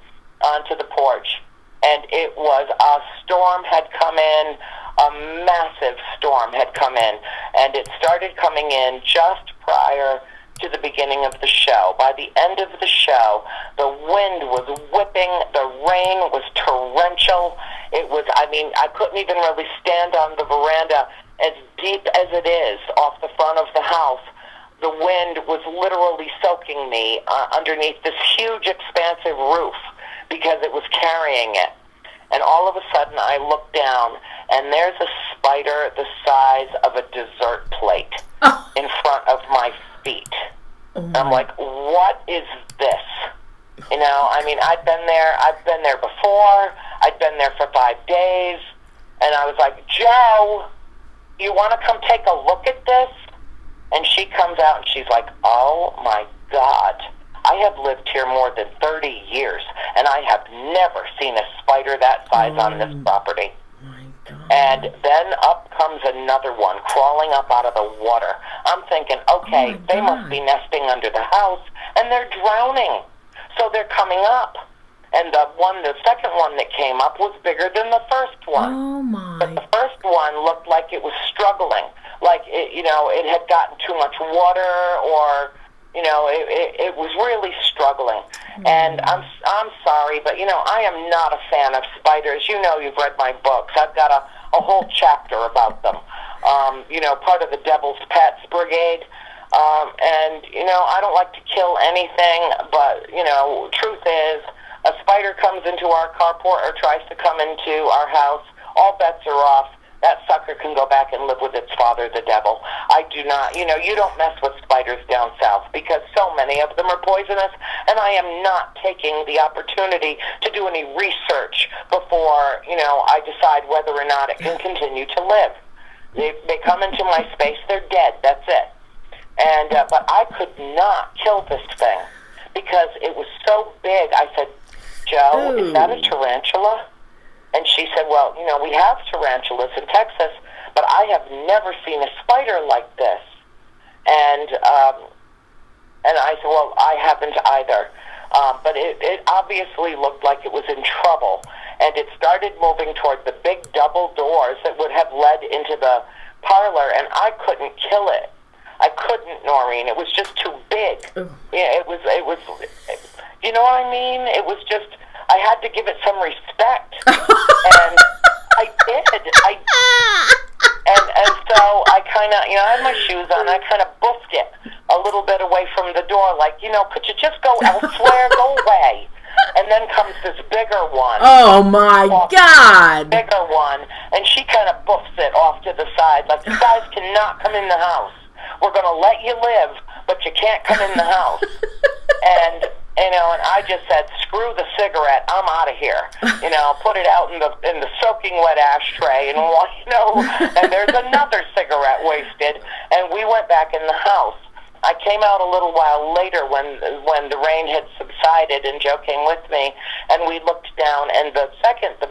onto the porch, and it was a storm had come in, a massive storm had come in. And it started coming in just prior to the beginning of the show. By the end of the show, the wind was whipping, the rain was torrential. It was, I couldn't even really stand on the veranda. As deep as it is off the front of the house, the wind was literally soaking me underneath this huge expansive roof because it was carrying it. And all of a sudden I look down, and there's a spider the size of a dessert plate in front of my feet. I'm like, what is this? I've been there before. I'd been there for 5 days, and I was like, Joe, you want to come take a look at this? And she comes out and she's like, oh my God, I have lived here more than 30 years, and I have never seen a spider that size on this property. And then up comes another one crawling up out of the water. I'm thinking, okay, they must be nesting under the house, and they're drowning. So they're coming up. And the second one that came up was bigger than the first one. Oh, my. But the first one looked like it was struggling. Like, it had gotten too much water, or, it was really struggling. And I'm sorry, but, I am not a fan of spiders. You've read my books. I've got a whole chapter about them. Part of the Devil's Pets Brigade. And, I don't like to kill anything, but, truth is, a spider comes into our carport or tries to come into our house, all bets are off. That sucker can go back and live with its father, the devil. I do not, you don't mess with spiders down south because so many of them are poisonous, and I am not taking the opportunity to do any research before, I decide whether or not it can continue to live. They come into my space, they're dead, that's it. And but I could not kill this thing because it was so big. I said, Joe, is that a Ooh. tarantula? And she said, well, we have tarantulas in Texas, but I have never seen a spider like this. And I said, well, I haven't either. But it obviously looked like it was in trouble. And it started moving toward the big double doors that would have led into the parlor, and I couldn't kill it. I couldn't, Noreen. It was just too big. Ooh. Yeah, it was, you know what I mean? It was just, I had to give it some respect. And I did. And so I kind of, I had my shoes on. I kind of boofed it a little bit away from the door, like, could you just go elsewhere? Go away. And then comes this bigger one. Oh, my God. Bigger one. And she kind of boofs it off to the side, like, you guys cannot come in the house. We're going to let you live, but you can't come in the house. And I just said, screw the cigarette, I'm out of here. Put it out in the soaking wet ashtray, and and there's another cigarette wasted, and we went back in the house. I came out a little while later when the rain had subsided, and Joe came with me, and we looked down, and the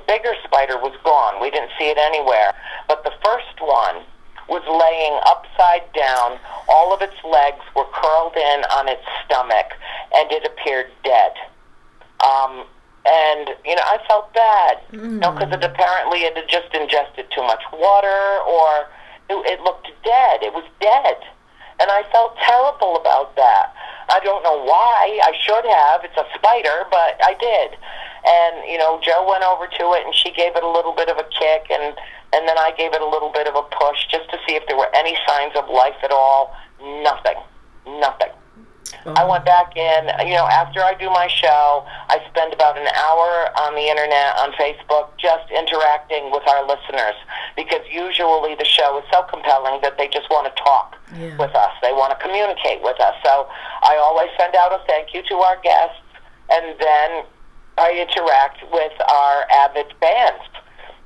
bigger spider was gone. We didn't see it anywhere. But the first one was laying upside down. All of its legs were curled in on its stomach, and it appeared dead. I felt bad, because apparently it had just ingested too much water, or it looked dead. It was dead. And I felt terrible about that. I don't know why. I should have. It's a spider, but I did. And, Joe went over to it, and she gave it a little bit of a kick, and then I gave it a little bit of a push just to see if there were any signs of life at all. Nothing. I went back in, after I do my show, I spend about an hour on the internet, on Facebook, just interacting with our listeners, because usually the show is so compelling that they just want to talk with us. They want to communicate with us. So I always send out a thank you to our guests, and then I interact with our avid fans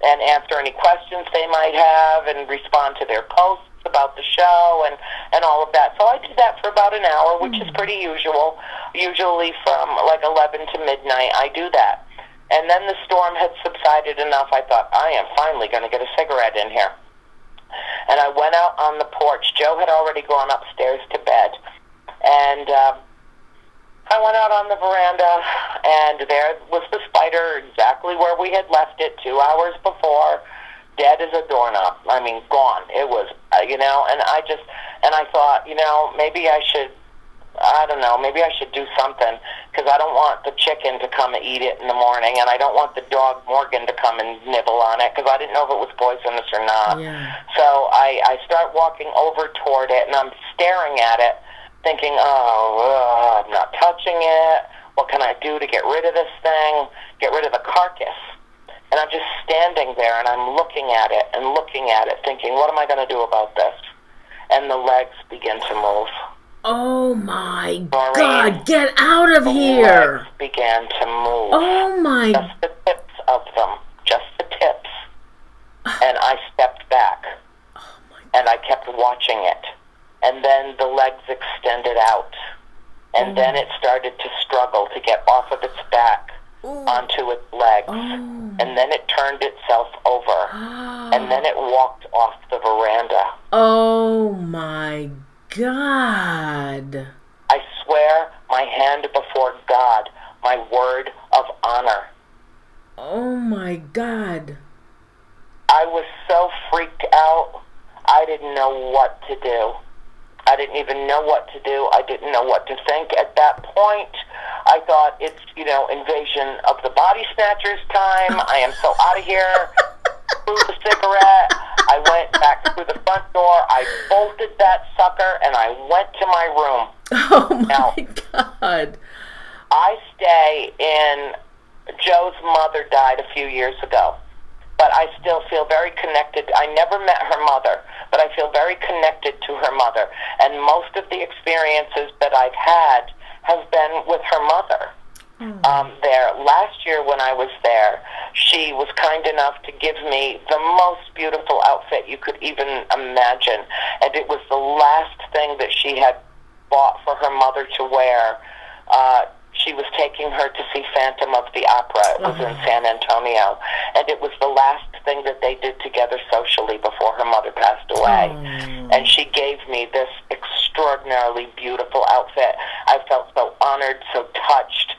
and answer any questions they might have and respond to their posts about the show and all of that. So I did that for about an hour, which is pretty usual. Usually from like 11 to midnight, I do that. And then the storm had subsided enough, I thought, I am finally going to get a cigarette in here. And I went out on the porch. Joe had already gone upstairs to bed. And I went out on the veranda, and there was the spider exactly where we had left it 2 hours before, dead as a doorknob. I mean, gone. It was, and I thought, maybe I should do something, because I don't want the chicken to come and eat it in the morning, and I don't want the dog Morgan to come and nibble on it, because I didn't know if it was poisonous or not. Yeah. So I start walking over toward it, and I'm staring at it, thinking, I'm not touching it. What can I do to get rid of this thing, get rid of the carcass? And I'm just standing there, and I'm looking at it, thinking, what am I going to do about this? And the legs begin to move. Oh, my God, get out of here. The legs began to move. Oh, my. Just the tips of them, just the tips. And I stepped back, and I kept watching it. And then the legs extended out, and then it started to struggle to get off of its back onto its legs, and then it turned itself over, and then it walked off the veranda. Oh, my God. I swear my hand before God, my word of honor. Oh, my God. I was so freaked out, I didn't know what to do. I didn't even know what to do. I didn't know what to think. At that point, I thought, it's, invasion of the body snatchers time. I am so out of here. Threw the cigarette. I went back through the front door. I bolted that sucker, and I went to my room. Oh, my God. I stay in... Joe's mother died a few years ago, but I still feel very connected. I never met her mother, but I feel very connected to her mother. And most of the experiences that I've had have been with her mother. There. Last year when I was there, she was kind enough to give me the most beautiful outfit you could even imagine. And it was the last thing that she had bought for her mother to wear. she was taking her to see Phantom of the Opera. It was in San Antonio. And it was the last thing that they did together socially before her mother passed away. And she gave me this extraordinarily beautiful outfit. I felt so honored, so touched.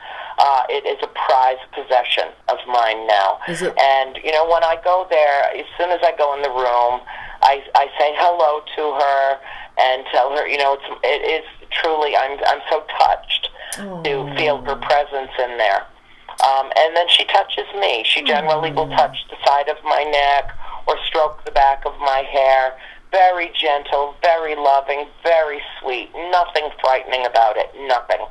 It is a prized possession of mine now. Is it? And, you know, when I go there, as soon as I go in the room, I say hello to her and tell her, you know, it is truly, I'm so touched to feel her presence in there. And then she touches me. She generally will touch the side of my neck or stroke the back of my hair. Very gentle, very loving, very sweet. Nothing frightening about it. Nothing.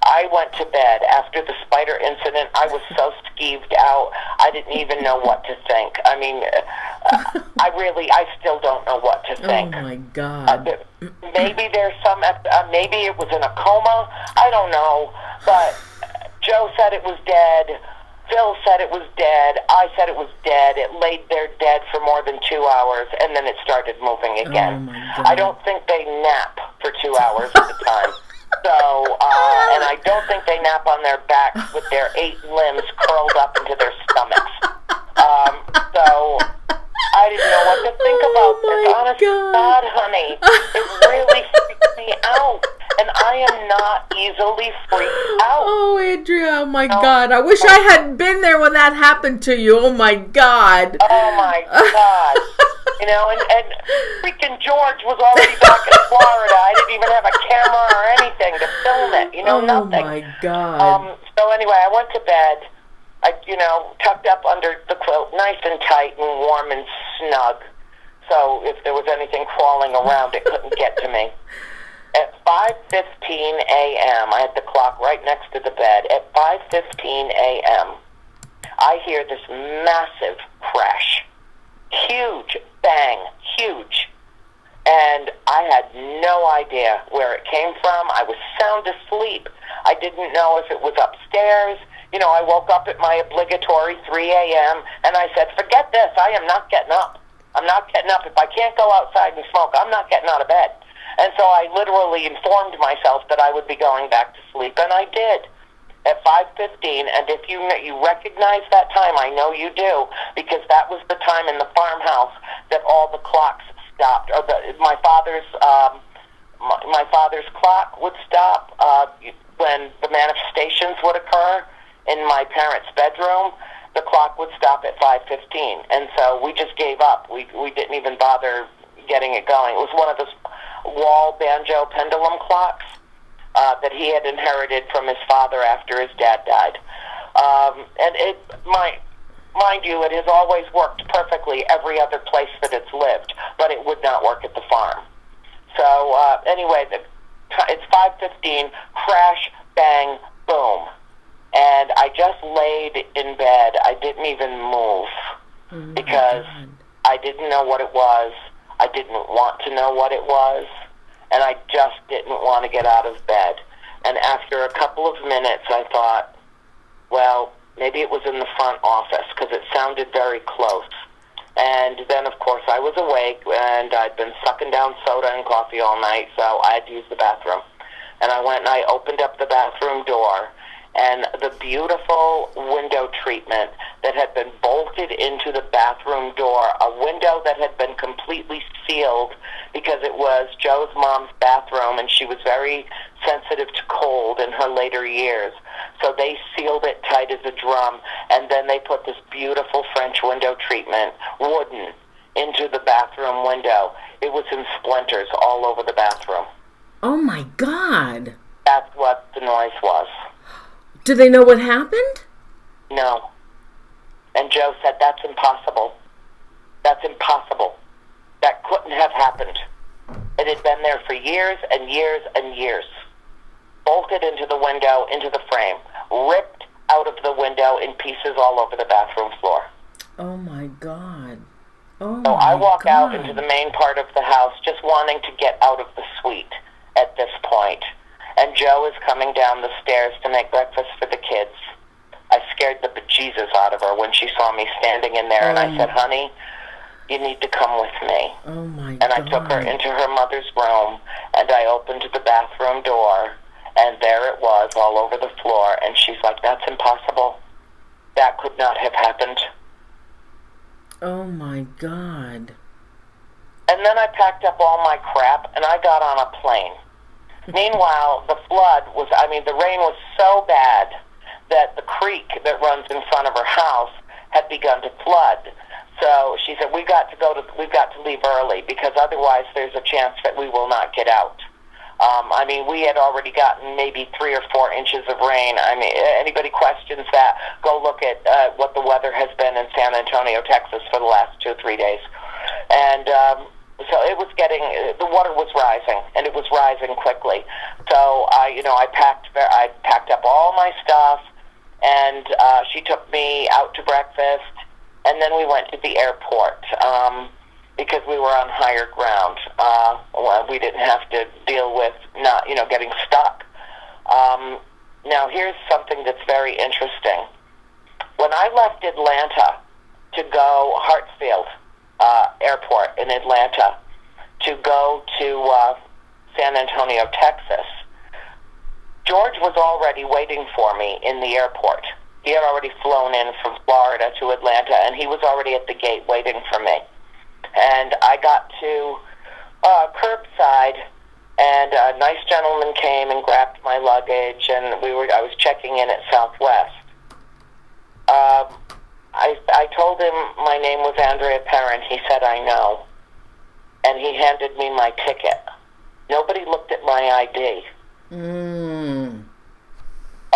I went to bed after the spider incident. I was so skeeved out. I didn't even know what to think. I mean, I still don't know what to think. Oh my God. Maybe there's some, maybe it was in a coma. I don't know. But Joe said it was dead. Phil said it was dead. I said it was dead. It laid there dead for more than 2 hours, and then it started moving again. Oh my God. I don't think they nap for 2 hours at a time. So, and I don't think they nap on their backs with their 8 limbs curled up into their stomachs. So, I didn't know what to think about this. Honest to God, honey, it really freaked me out. And I am not easily freaked out. Oh, Andrea, oh my God. I wish I hadn't been there when that happened to you. Oh my God. Oh my God. You know, and freaking George was already back in Florida. I didn't even have a camera or anything to film it. You know, nothing. Oh my God. So anyway, I went to bed. I, you know, tucked up under the quilt, nice and tight and warm and snug. So if there was anything crawling around, it couldn't get to me. At 5:15 a.m., I had the clock right next to the bed. At 5:15 a.m., I hear this massive crash. Huge bang, huge. And I had no idea where it came from. I was sound asleep. I didn't know if it was upstairs. You know, I woke up at my obligatory 3 a.m., and I said, forget this. I am not getting up. I'm not getting up. If I can't go outside and smoke, I'm not getting out of bed. And so I literally informed myself that I would be going back to sleep, and I did. At 5:15, and if you recognize that time, I know you do, because that was the time in the farmhouse that all the clocks stopped. Or my father's clock would stop when the manifestations would occur in my parents' bedroom. The clock would stop at 5:15, and so we just gave up. We didn't even bother getting it going. It was one of those wall banjo pendulum clocks that he had inherited from his father after his dad died. And mind you, it has always worked perfectly every other place that it's lived, but it would not work at the farm. So anyway, it's 5:15, crash, bang, boom. And I just laid in bed. I didn't even move because I didn't know what it was. I didn't want to know what it was. And I just didn't want to get out of bed. And after a couple of minutes, I thought, well, maybe it was in the front office because it sounded very close. And then, of course, I was awake, and I'd been sucking down soda and coffee all night, so I had to use the bathroom. And I went and I opened up the bathroom door, and the beautiful window treatment that had been bolted into the bathroom door, a window that had been completely sealed because it was Joe's mom's bathroom, and she was very sensitive to cold in her later years. So they sealed it tight as a drum, and then they put this beautiful French window treatment, wooden, into the bathroom window. It was in splinters all over the bathroom. Oh my God. That's what the noise was. Do they know what happened? No. And Joe said, that's impossible. That's impossible. That couldn't have happened. It had been there for years and years and years. Bolted into the window, into the frame. Ripped out of the window in pieces all over the bathroom floor. Oh my God. Oh so I walk God. out into the main part of the house just wanting to get out of the suite at this point. And Joe is coming down the stairs to make breakfast for the kids. I scared the bejesus out of her when she saw me standing in there, and I said, honey, you need to come with me. Oh my God. And I took her into her mother's room, and I opened the bathroom door, And there it was, all over the floor. And she's like, that's impossible. That could not have happened. Oh, my God. And then I packed up all my crap, and I got on a plane. Meanwhile, the rain was so bad that the creek that runs in front of her house had begun to flood. So she said, we've got to leave early, because otherwise there's a chance that we will not get out. We had already gotten maybe 3 or 4 inches of rain. Anybody questions that, go look at what the weather has been in San Antonio, Texas for the last 2 or 3 days. And so it was the water was rising, and it was rising quickly. So I packed up all my stuff, and she took me out to breakfast, and then we went to the airport. Because we were on higher ground. We didn't have to deal with getting stuck. Now, here's something that's very interesting. When I left Atlanta to go Hartsfield Airport in Atlanta to go to San Antonio, Texas, George was already waiting for me in the airport. He had already flown in from Florida to Atlanta, and he was already at the gate waiting for me. And I got to curbside, and a nice gentleman came and grabbed my luggage, and I was checking in at Southwest. I told him my name was Andrea Perron. He said, I know. And he handed me my ticket. Nobody looked at my ID.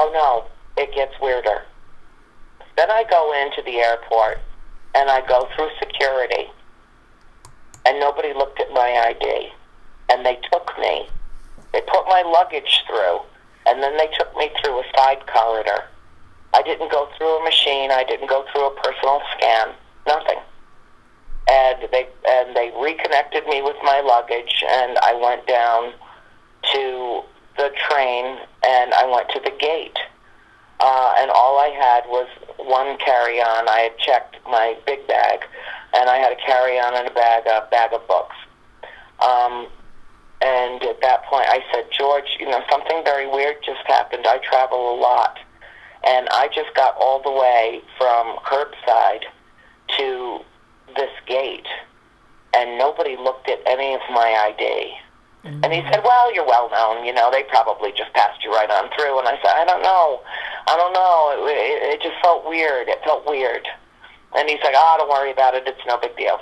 Oh, no, it gets weirder. Then I go into the airport, and I go through security, and nobody looked at my ID. And they took me. They put my luggage through, and then they took me through a side corridor. I didn't go through a machine. I didn't go through a personal scan. Nothing. And they reconnected me with my luggage, and I went down to the train, and I went to the gate. And all I had was one carry-on. I had checked my big bag, and I had a carry-on and a bag of books. And at that point, I said, George, something very weird just happened. I travel a lot, and I just got all the way from curbside to this gate, and nobody looked at any of my ID. Mm-hmm. And he said, well, you're well known, they probably just passed you right on through. And I said, I don't know. It just felt weird. It felt weird. And he's like, don't worry about it. It's no big deal.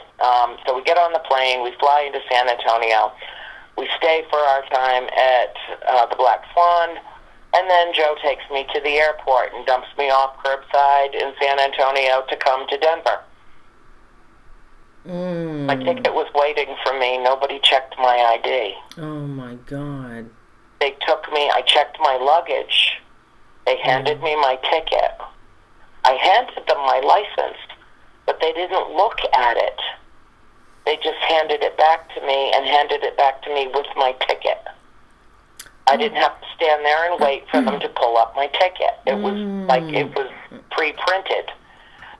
So we get on the plane. We fly into San Antonio. We stay for our time at the Black Swan. And then Joe takes me to the airport and dumps me off curbside in San Antonio to come to Denver. My ticket was waiting for me. Nobody checked my ID. Oh, my God. They took me. I checked my luggage. They handed me my ticket. I handed them my license, but they didn't look at it. They just handed it back to me and handed it back to me with my ticket. I didn't have to stand there and wait for them to pull up my ticket. It was like it was pre-printed.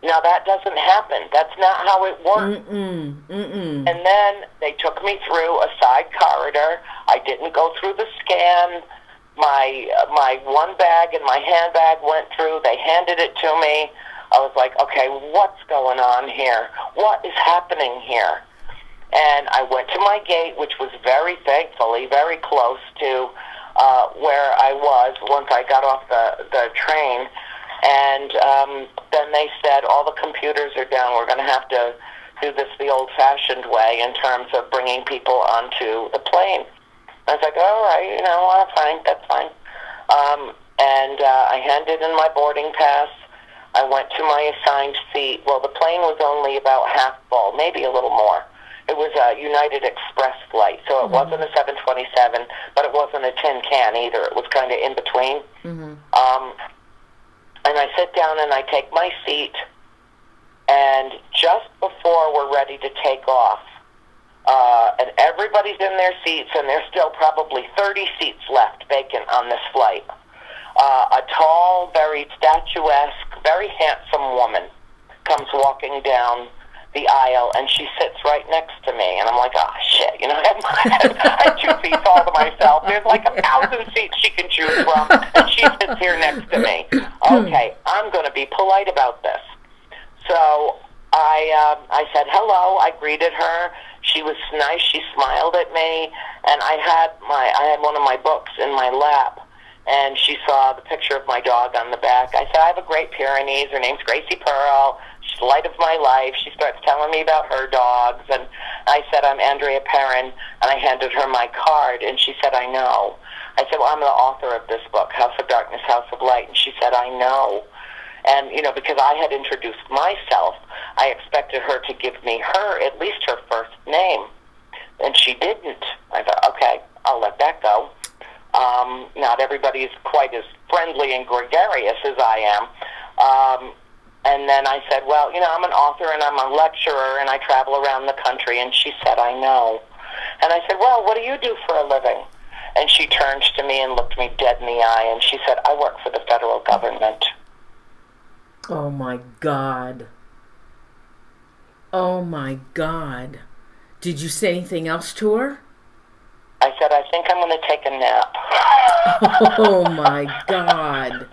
Now, that doesn't happen. That's not how it works. And then they took me through a side corridor. I didn't go through the scan. My one bag and my handbag went through. They handed it to me. I was like, okay, what's going on here? What is happening here? And I went to my gate, which was thankfully, very close to where I was once I got off the train. And then they said, all the computers are down. We're going to have to do this the old-fashioned way in terms of bringing people onto the plane. I was like, all right, fine, that's fine. And I handed in my boarding pass. I went to my assigned seat. Well, the plane was only about half full, maybe a little more. It was a United Express flight, so it wasn't a 727, but it wasn't a tin can either. It was kind of in between. And I sit down and I take my seat, and just before we're ready to take off, and everybody's in their seats, and there's still probably 30 seats left vacant on this flight, a tall, very statuesque, very handsome woman comes walking down the aisle, and she sits right next to me, and I'm like, oh, shit, you know, I had 2 seats all to myself. There's like 1,000 seats she can choose from, and she sits here next to me. Okay, I'm going to be polite about this. So I said hello. I greeted her. She was nice. She smiled at me, and I had one of my books in my lap, and she saw the picture of my dog on the back. I said, I have a Great Pyrenees. Her name's Gracie Pearl. She's the light of my life. She starts telling me about her dogs, and I said, I'm Andrea Perron, and I handed her my card, and she said, I know. I said, well, I'm the author of this book, House of Darkness, House of Light, and she said, I know. And, you know, because I had introduced myself, I expected her to give me at least her first name, and she didn't. I thought, okay, I'll let that go. Not everybody is quite as friendly and gregarious as I am. And then I said, well, you know, I'm an author and I'm a lecturer and I travel around the country. And she said, I know. And I said, well, what do you do for a living? And she turned to me and looked me dead in the eye, and she said, I work for the federal government. Oh, my God. Oh, my God. Did you say anything else to her? I said, I think I'm going to take a nap. Oh, my God.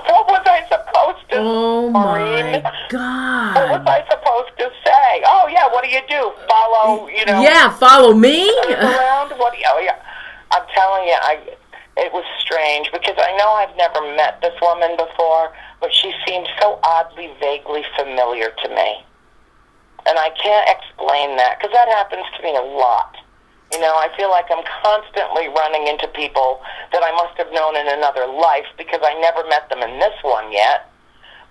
What was I supposed to say? Oh, my God. What was I supposed to say? Oh, yeah, what do you do? Follow, you know? Yeah, follow me? Around? What do you, oh, yeah. I'm telling you, it was strange, because I know I've never met this woman before, but she seemed so oddly, vaguely familiar to me. And I can't explain that, because that happens to me a lot. You know, I feel like I'm constantly running into people that I must have known in another life, because I never met them in this one yet.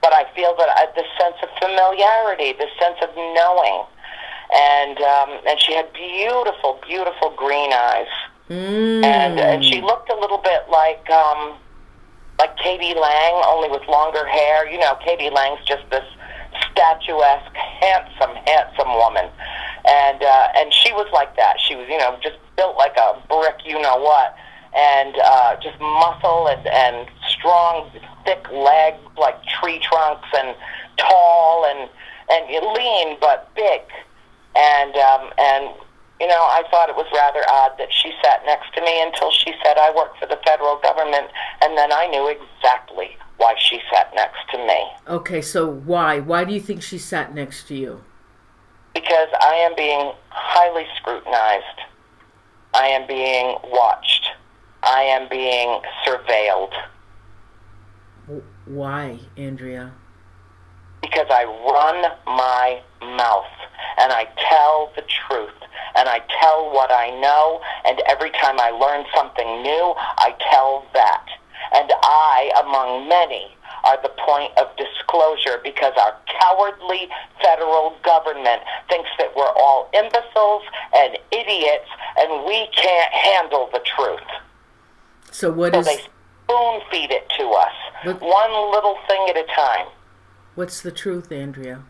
But I feel that this sense of familiarity, this sense of knowing. And she had beautiful, beautiful green eyes. And she looked a little bit like Katie Lang, only with longer hair. You know, Katie Lang's just this statuesque, handsome woman. And she was like that. She was, you know, just built like a brick, you know what, and just muscle and strong, thick legs like tree trunks, and tall and lean but big. And you know, I thought it was rather odd that she sat next to me until she said, I work for the federal government, and then I knew exactly why she sat next to me. Okay, so why? Why do you think she sat next to you? Because I am being highly scrutinized. I am being watched. I am being surveilled. Why, Andrea? Because I run my mouth, and I tell the truth, and I tell what I know, and every time I learn something new, I tell that. And I, among many, are the point of disclosure, because our cowardly federal government thinks that we're all imbeciles and idiots, and we can't handle the truth. So they spoon feed it to us, one little thing at a time. What's the truth, Andrea?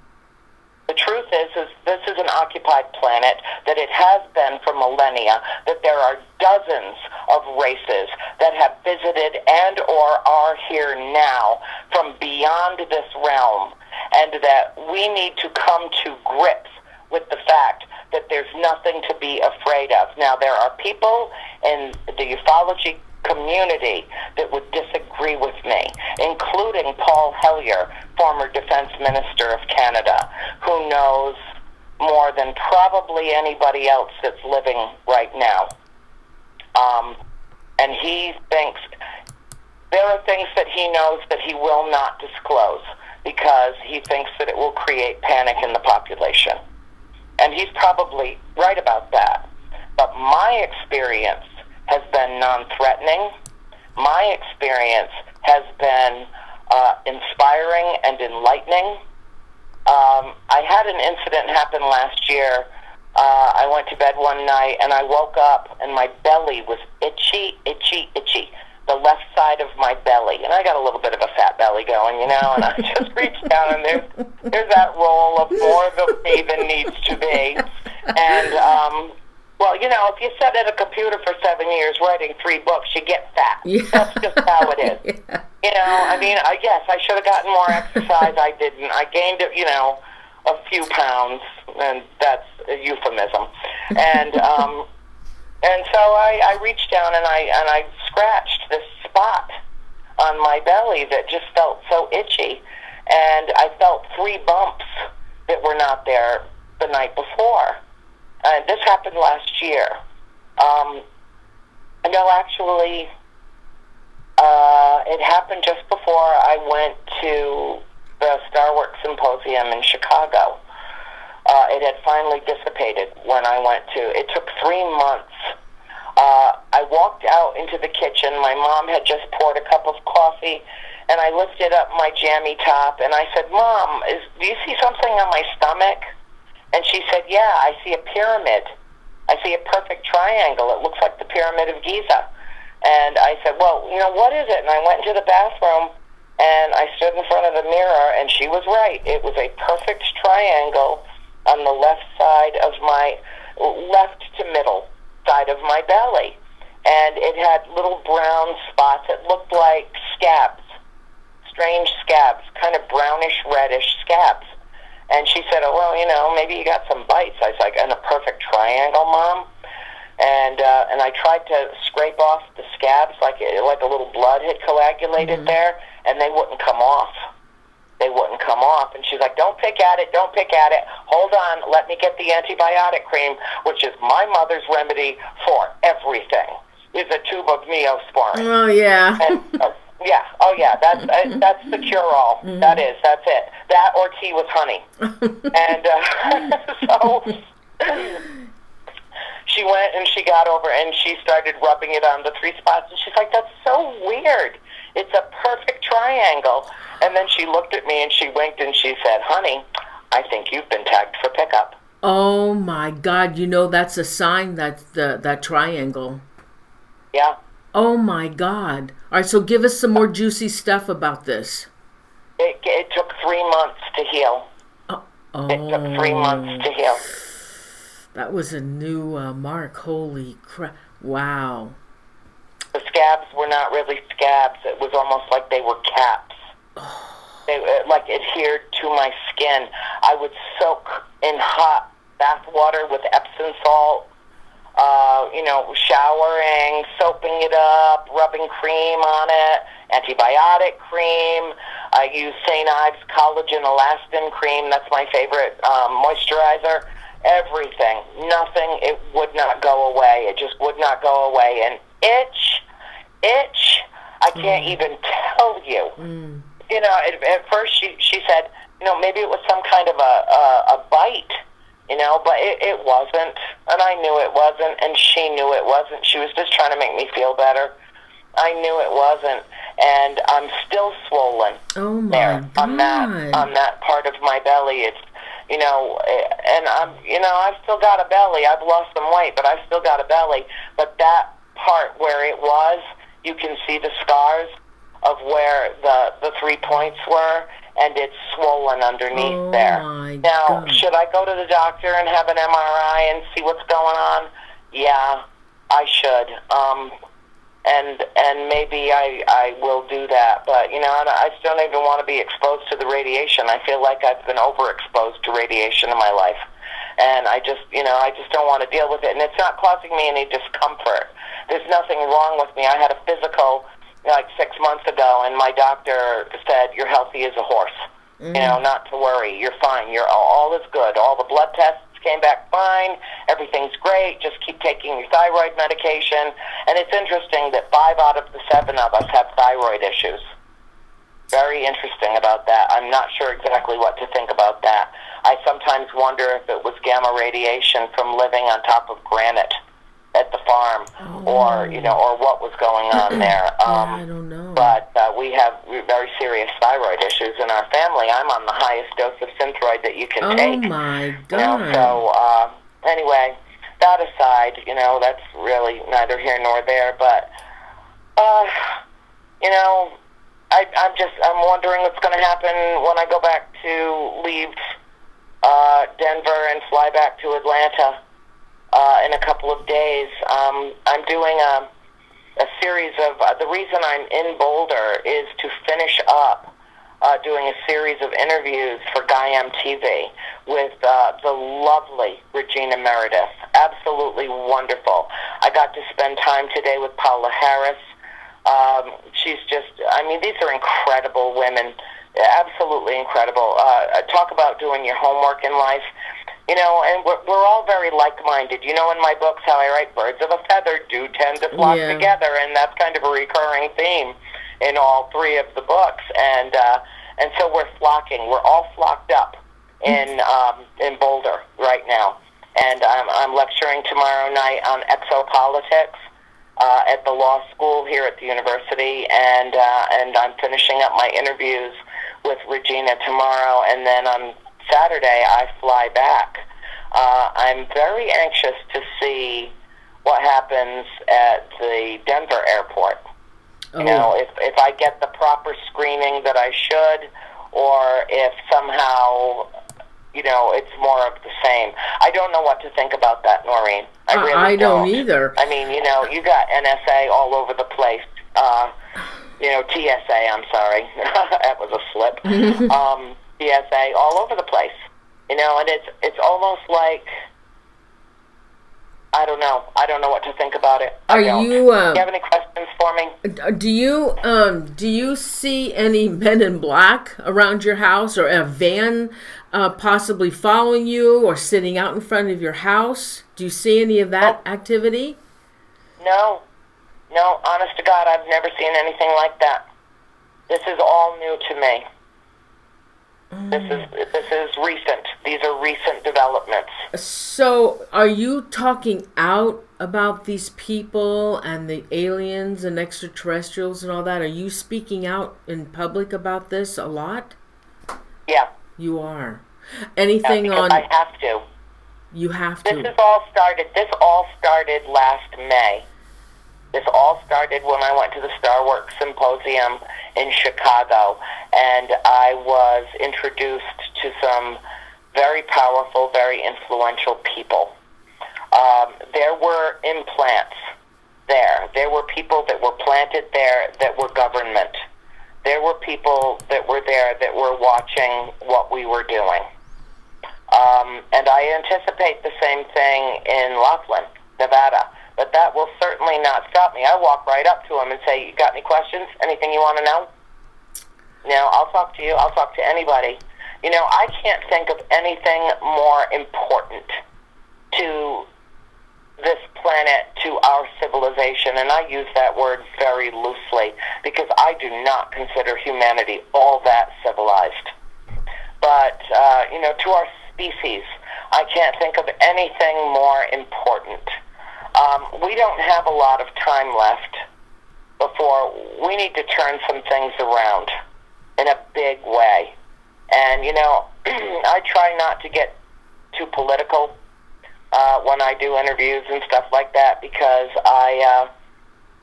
The truth is this is an occupied planet, that it has been for millennia, that there are dozens of races that have visited and or are here now from beyond this realm, and that we need to come to grips with the fact that there's nothing to be afraid of. Now, there are people in the ufology community that would disagree with me, including Paul Hellyer, former Defense Minister of Canada, who knows more than probably anybody else that's living right now. And he thinks there are things that he knows that he will not disclose, because he thinks that it will create panic in the population. And he's probably right about that. But my experience has been non-threatening. My experience has been inspiring and enlightening. I had an incident happen last year. I went to bed one night and I woke up and my belly was itchy, the left side of my belly. And I got a little bit of a fat belly going, you know, and I just reached down and there's that roll of more of me than needs to be. And, well, you know, if you sit at a computer for 7 years writing 3 books, you get fat. Yeah. That's just how it is. Yeah. You know, I mean, yes, I should have gotten more exercise. I didn't. I gained, you know, a few pounds, and that's a euphemism. And so I reached down and I scratched this spot on my belly that just felt so itchy, and I felt 3 bumps that were not there the night before. This happened last year. No, actually, it happened just before I went to the Star Work Symposium in Chicago. It had finally dissipated when I went to. It took 3 months. I walked out into the kitchen. My mom had just poured a cup of coffee, and I lifted up my jammy top, and I said, "Mom, do you see something on my stomach?" And she said, "Yeah, I see a pyramid. I see a perfect triangle. It looks like the Pyramid of Giza." And I said, "Well, what is it?" And I went into the bathroom, and I stood in front of the mirror, and she was right. It was a perfect triangle on the left side of my, left to middle side of my belly. And it had little brown spots. It looked like scabs, strange scabs, kind of brownish, reddish scabs. And she said, "Oh, well, maybe you got some bites." I was like, "And a perfect triangle, Mom?" And I tried to scrape off the scabs, like a little blood had coagulated there, and they wouldn't come off. They wouldn't come off. And she's like, "Don't pick at it, don't pick at it. Hold on, let me get the antibiotic cream," which is my mother's remedy for everything, is a tube of Neosporin. Oh, yeah. And, yeah, oh yeah, that's the cure-all. That's it. That or tea with honey. And so she went and she got over and she started rubbing it on the 3 spots, and she's like, "That's so weird. It's a perfect triangle." And then she looked at me and she winked and she said, "Honey, I think you've been tagged for pickup." Oh my God! That's a sign, that triangle. Yeah. Oh my God! All right, so give us some more juicy stuff about this. It took 3 months to heal. Oh. It took 3 months to heal. That was a new mark. Holy crap! Wow. The scabs were not really scabs. It was almost like they were caps. They like adhered to my skin. I would soak in hot bath water with Epsom salt, showering, soaping it up, rubbing cream on it, antibiotic cream. I use St. Ives collagen elastin cream. That's my favorite moisturizer. Everything. Nothing. It would not go away. It just would not go away. And itch. I can't even tell you. At first she said, maybe it was some kind of a bite, but it wasn't. And I knew it wasn't, and she knew it wasn't. She was just trying to make me feel better. I knew it wasn't, and I'm still swollen. Oh my there God. on that part of my belly. It's and I've still got a belly. I've lost some weight, but I've still got a belly. But that part where it was, you can see the scars of where the 3 points were, and it's swollen underneath there. Now, God. should I go to the doctor and have an MRI and see what's going on? Yeah, I should. And maybe I will do that. But, I still don't even want to be exposed to the radiation. I feel like I've been overexposed to radiation in my life. And I just don't want to deal with it. And it's not causing me any discomfort. There's nothing wrong with me. I had a physical like 6 months ago, and my doctor said, "You're healthy as a horse. Not to worry. You're fine. All is good. All the blood tests came back fine. Everything's great. Just keep taking your thyroid medication." And it's interesting that 5 out of the 7 of us have thyroid issues. Very interesting about that. I'm not sure exactly what to think about that. I sometimes wonder if it was gamma radiation from living on top of granite at the farm, or what was going on there. I don't know. But we have very serious thyroid issues in our family. I'm on the highest dose of Synthroid that you can take. Oh my God. So anyway, that aside, that's really neither here nor there. But I'm wondering what's going to happen when I go back to leave Denver and fly back to Atlanta in a couple of days. I'm doing a series of, the reason I'm in Boulder is to finish up doing a series of interviews for Guy MTV, with the lovely Regina Meredith. Absolutely wonderful. I got to spend time today with Paula Harris. She's just, I mean, these are incredible women. Absolutely incredible. Talk about doing your homework in life. You know, and we're all very like-minded. You know, in my books, how I write, birds of a feather do tend to flock together, and that's kind of a recurring theme in all three of the books. And so we're flocking. We're all flocked up in Boulder right now. And I'm lecturing tomorrow night on exopolitics at the law school here at the university, and I'm finishing up my interviews with Regina tomorrow, and then on Saturday I fly back. I'm very anxious to see what happens at the Denver airport. You know, if I get the proper screening that I should, or if somehow, you know, it's more of the same. I don't know what to think about that, Noreen. I really don't either. I mean, you know, you got NSA all over the place. You know, TSA, I'm sorry. That was a slip. TSA, all over the place. You know, and it's almost like, I don't know. I don't know what to think about it. Do you have any questions for me? Do you see any men in black around your house, or a van possibly following you, or sitting out in front of your house? Do you see any of that activity? No, honest to God, I've never seen anything like that. This is all new to me. This is recent. These are recent developments. So, are you talking out about these people and the aliens and extraterrestrials and all that? Are you speaking out in public about this a lot? Yeah. You are. Anything on? I have to. You have to. This all started last May. This all started when I went to the Star Work Symposium in Chicago, and I was introduced to some very powerful, very influential people. There were implants there. There were people that were planted there that were government. There were people that were there that were watching what we were doing. And I anticipate the same thing in Laughlin, Nevada. But that will certainly not stop me. I walk right up to them and say, "You got any questions? Anything you want to know?" You know, I'll talk to you. I'll talk to anybody. You know, I can't think of anything more important to this planet, to our civilization, and I use that word very loosely because I do not consider humanity all that civilized. But, you know, to our species, I can't think of anything more important. We don't have a lot of time left before we need to turn some things around in a big way. And, you know, I try not to get too political when I do interviews and stuff like that because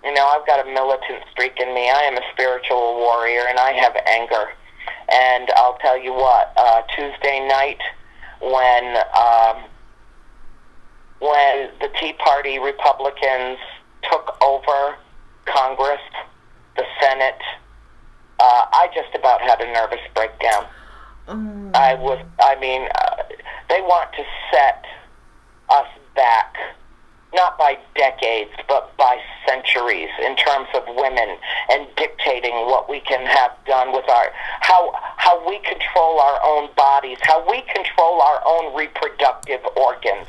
you know, I've got a militant streak in me. I am a spiritual warrior and I have anger. And I'll tell you what, Tuesday night when the Tea Party Republicans took over Congress, the Senate, I just about had a nervous breakdown. They want to set us back, not by decades, but by centuries in terms of women and dictating what we can have done with how we control our own bodies, how we control our own reproductive organs.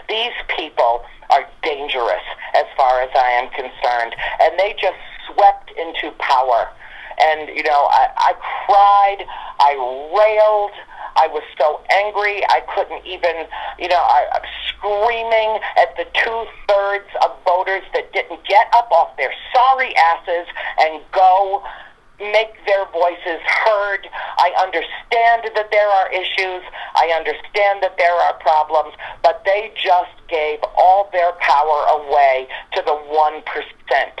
These people are dangerous as far as I am concerned, and they just swept into power. And, you know, I cried, I railed, I was so angry, I couldn't even, you know, I'm screaming at the 2/3 of voters that didn't get up off their sorry asses and go make their voices heard. I understand that there are issues, I understand that there are problems, but they just gave all their power away to the 1%.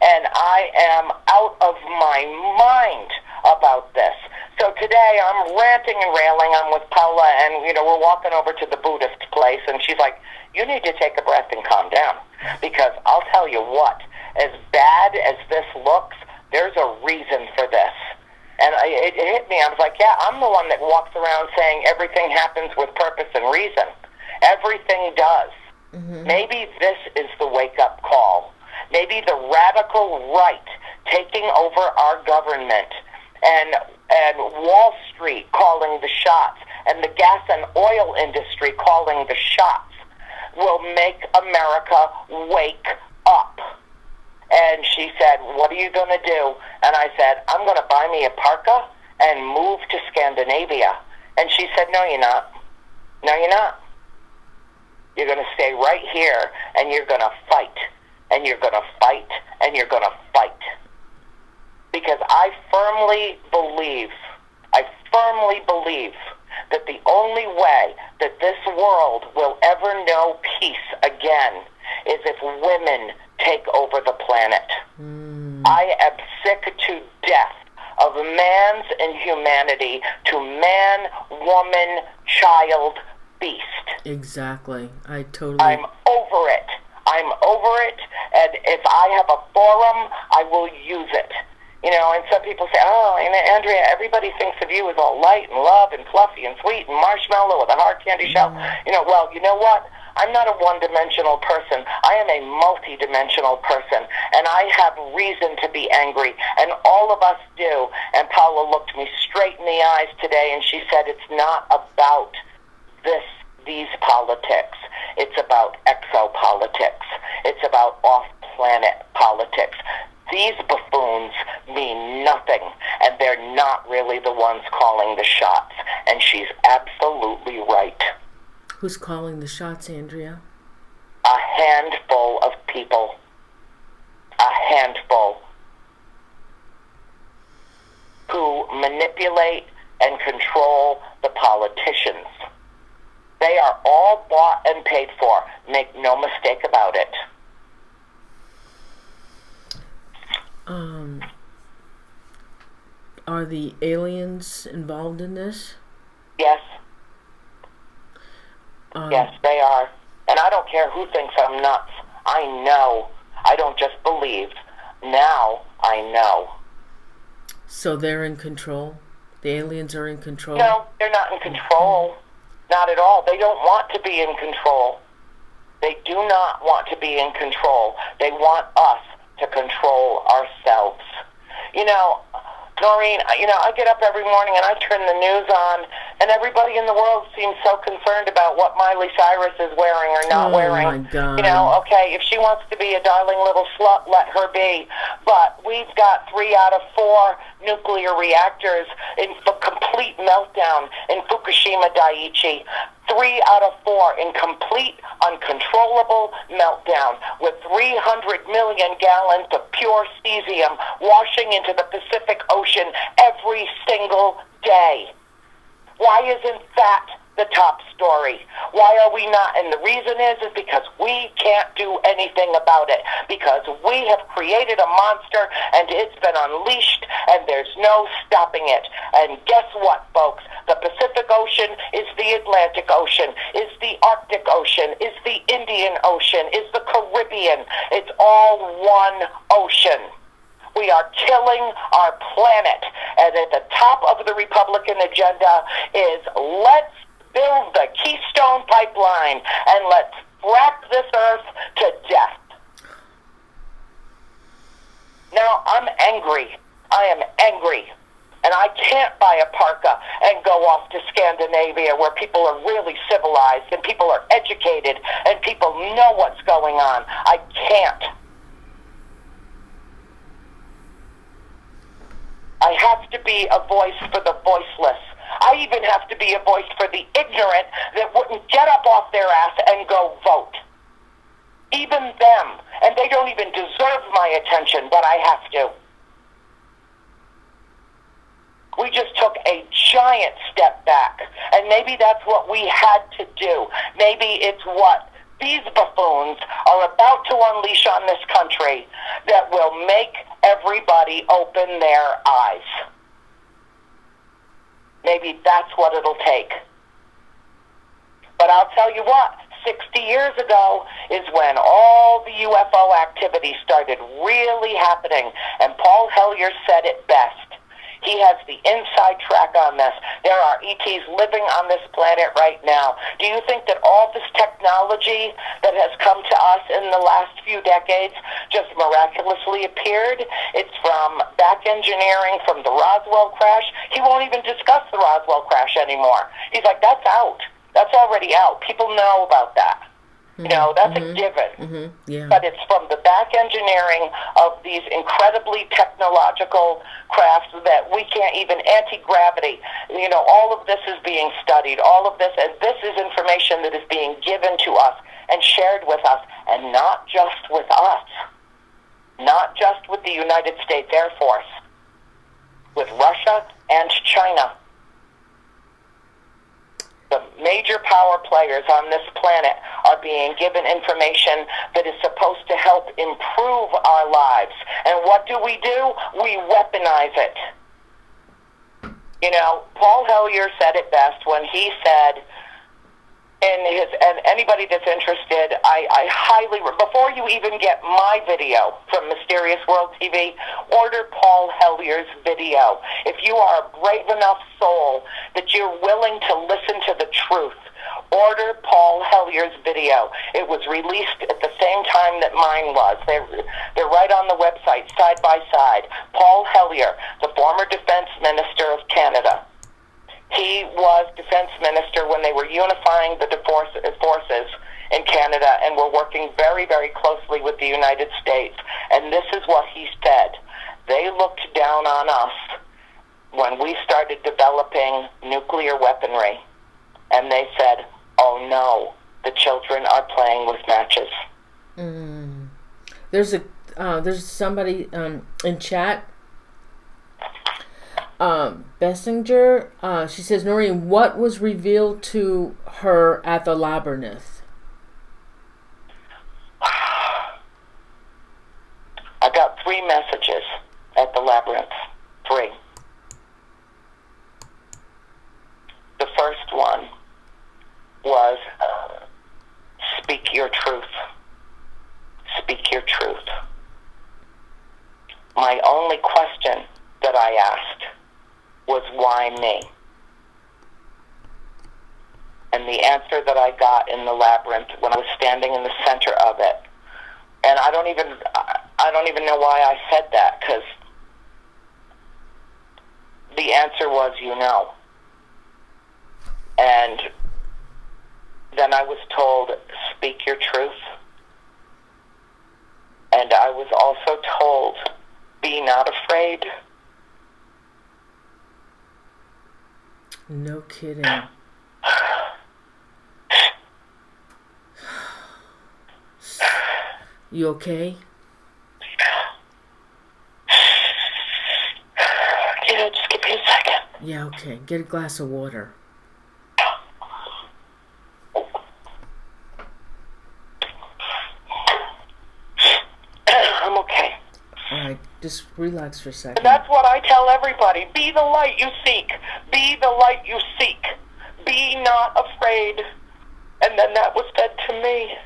And I am out of my mind about this. So today I'm ranting and railing. I'm with Paula, and, you know, we're walking over to the Buddhist place, and she's like, "You need to take a breath and calm down. Because I'll tell you what, as bad as this looks, there's a reason for this." And it hit me. I was like, yeah, I'm the one that walks around saying everything happens with purpose and reason. Everything does. Mm-hmm. Maybe this is the wake-up call. Maybe the radical right taking over our government and Wall Street calling the shots and the gas and oil industry calling the shots will make America wake up. And she said, what are you going to do? And I said, I'm going to buy me a parka and move to Scandinavia. And she said, no, you're not. No, you're not. You're going to stay right here, and you're going to fight. And you're going to fight, and you're going to fight. Because I firmly believe that the only way that this world will ever know peace again is if women take over the planet. I am sick to death of man's inhumanity to man, woman, child, beast. Exactly. I'm over it. And if I have a forum, I will use it. You know, and some people say, oh, Andrea, everybody thinks of you as all light and love and fluffy and sweet and marshmallow with a hard candy shell. You know, well, you know what? I'm not a one-dimensional person. I am a multi-dimensional person, and I have reason to be angry, and all of us do. And Paula looked me straight in the eyes today, and she said, it's not about these politics. It's about exopolitics. It's about off-planet politics. These buffoons mean nothing, and they're not really the ones calling the shots. And she's absolutely right. Who's calling the shots, Andrea? A handful of people. A handful. Who manipulate and control the politicians. They are all bought and paid for. Make no mistake about it. Are the aliens involved in this? Yes. Yes, they are. And I don't care who thinks I'm nuts. I know. I don't just believe. Now I know. So they're in control? The aliens are in control? No, they're not in control. Not at all. They don't want to be in control. They do not want to be in control. They want us to control ourselves. You know, Noreen, I get up every morning and I turn the news on, and everybody in the world seems so concerned about what Miley Cyrus is wearing or not wearing. Oh, my God. You know, okay, if she wants to be a darling little slut, let her be. But we've got 3 out of 4 nuclear reactors in complete meltdown in Fukushima Daiichi. 3 out of 4 in complete, uncontrollable meltdown with 300 million gallons of pure cesium washing into the Pacific Ocean every single day. Why isn't that the top story? Why are we not? And the reason is because we can't do anything about it, because we have created a monster and it's been unleashed and there's no stopping it. And guess what, folks? The Pacific Ocean is the Atlantic Ocean, is the Arctic Ocean, is the Indian Ocean, is the Caribbean. It's all one ocean. We are killing our planet. And at the top of the Republican agenda is let's build the Keystone Pipeline and let's frack this earth to death. Now, I'm angry. I am angry. And I can't buy a parka and go off to Scandinavia where people are really civilized and people are educated and people know what's going on. I can't. I have to be a voice for the voiceless. I even have to be a voice for the ignorant that wouldn't get up off their ass and go vote. Even them. And they don't even deserve my attention, but I have to. We just took a giant step back. And maybe that's what we had to do. Maybe it's what these buffoons are about to unleash on this country that will make everybody open their eyes. Maybe that's what it'll take. But I'll tell you what, 60 years ago is when all the UFO activity started really happening. And Paul Hellyer said it best. He has the inside track on this. There are ETs living on this planet right now. Do you think that all this technology that has come to us in the last few decades just miraculously appeared? It's from back engineering from the Roswell crash. He won't even discuss the Roswell crash anymore. He's like, that's out. That's already out. People know about that. You know, that's a given. Yeah. But it's from the back engineering of these incredibly technological crafts that we can't even, anti-gravity. You know, all of this is being studied, all of this, and this is information that is being given to us and shared with us, and not just with us. Not just with the United States Air Force. With Russia and China. The major power players on this planet are being given information that is supposed to help improve our lives. And what do? We weaponize it. You know, Paul Hellyer said it best when he said, and anybody that's interested, I highly, before you even get my video from Mysterious World TV, order Paul Hellyer's video. If you are a brave enough soul that you're willing to listen to the truth, order Paul Hellier's video. It was released at the same time that mine was. They're right on the website, side by side. Paul Hellyer, the former Defense Minister of Canada. He was defense minister when they were unifying the forces in Canada and were working very, very closely with the United States. And this is what he said. They looked down on us when we started developing nuclear weaponry. And they said, oh no, the children are playing with matches. There's somebody in chat. Bessinger, she says, Noreen, what was revealed to her at the labyrinth? I got 3 messages at the labyrinth. 3. The first one was, speak your truth. Speak your truth. My only question that I asked was, why me? And the answer that I got in the labyrinth when I was standing in the center of it, and I don't even know why I said that, because the answer was, you know. And then I was told, speak your truth. And I was also told, be not afraid. No kidding. You okay? Yeah, just give me a second. Yeah, okay. Get a glass of water. I'm okay. All right, just relax for a second. And that's what I tell everybody. Be the light you seek. Be the light you seek. Be not afraid. And then that was said to me.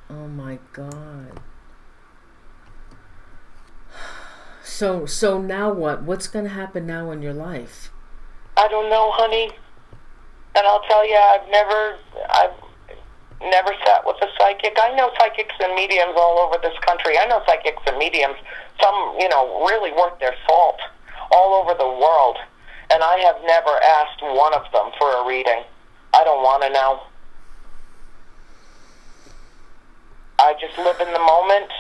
Oh my God. So now what? What's going to happen now in your life? I don't know, honey. And I'll tell you, I've never sat with a psychic. I know psychics and mediums all over this country. I know psychics and mediums, some, really worth their salt all over the world. And I have never asked one of them for a reading. I don't want to know. I just live in the moment.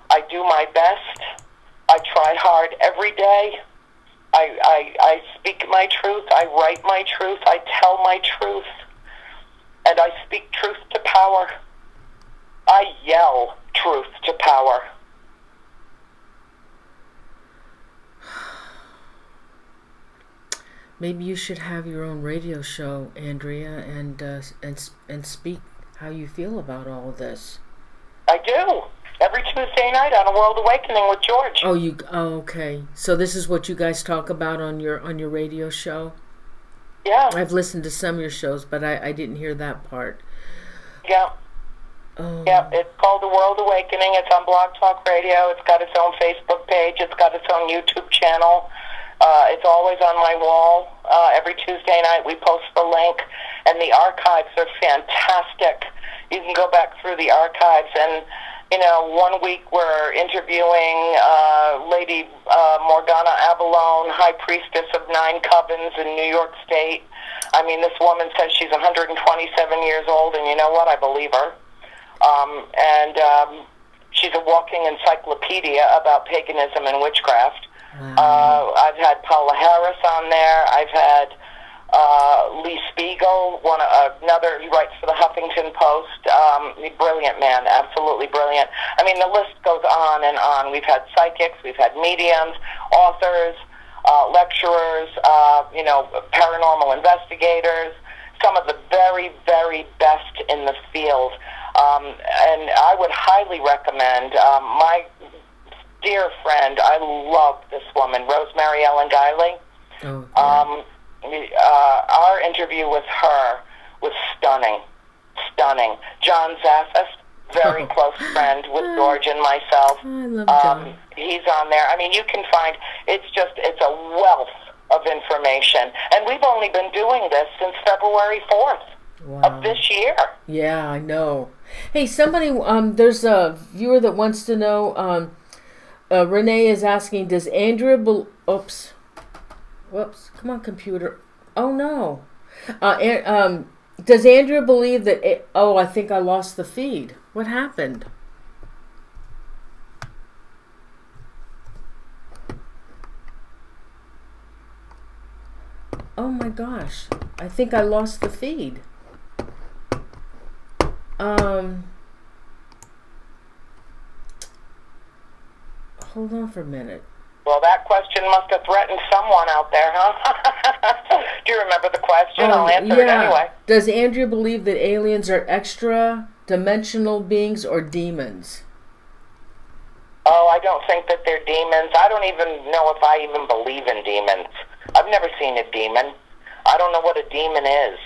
I do my best. I try hard every day. I speak my truth. I write my truth. I tell my truth. And I speak truth to power. I yell truth to power. Maybe you should have your own radio show, Andrea, and speak how you feel about all of this. I do. Every Tuesday night on A World Awakening with George. Oh, okay. So this is what you guys talk about on your radio show? Yeah. I've listened to some of your shows, but I didn't hear that part. Yeah. Oh. Yeah, it's called A World Awakening. It's on Blog Talk Radio. It's got its own Facebook page. It's got its own YouTube channel. It's always on my wall. Every Tuesday night we post the link, and the archives are fantastic. You can go back through the archives, and one week we're interviewing Lady Morgana Abalone, High Priestess of 9 Covens in New York State. I mean, this woman says she's 127 years old, and you know what? I believe her. She's a walking encyclopedia about paganism and witchcraft. Wow. I've had Paula Harris on there. I've had Lee Spiegel, another, he writes for the Huffington Post. Brilliant man, absolutely brilliant. I mean, the list goes on and on. We've had psychics, we've had mediums, authors, lecturers, paranormal investigators, some of the very, very best in the field. And I would highly recommend my dear friend, I love this woman, Rosemary Ellen Guiley. Oh, yeah. Our interview with her was stunning. John Zaffis, very close friend with George and myself. I love John. He's on there. I mean, you can find, it's a wealth of information. And we've only been doing this since February 4th of this year. Yeah, I know. Hey, somebody, there's a viewer that wants to know, Renee is asking, does Andrea, whoops, come on, computer. Oh, no. Does Andrea believe that, I think I lost the feed. What happened? Oh, my gosh. I think I lost the feed. Hold on for a minute. Well, that question must have threatened someone out there, huh? Do you remember the question? I'll answer it anyway. Does Andrea believe that aliens are extra-dimensional beings or demons? Oh, I don't think that they're demons. I don't even know if I even believe in demons. I've never seen a demon. I don't know what a demon is.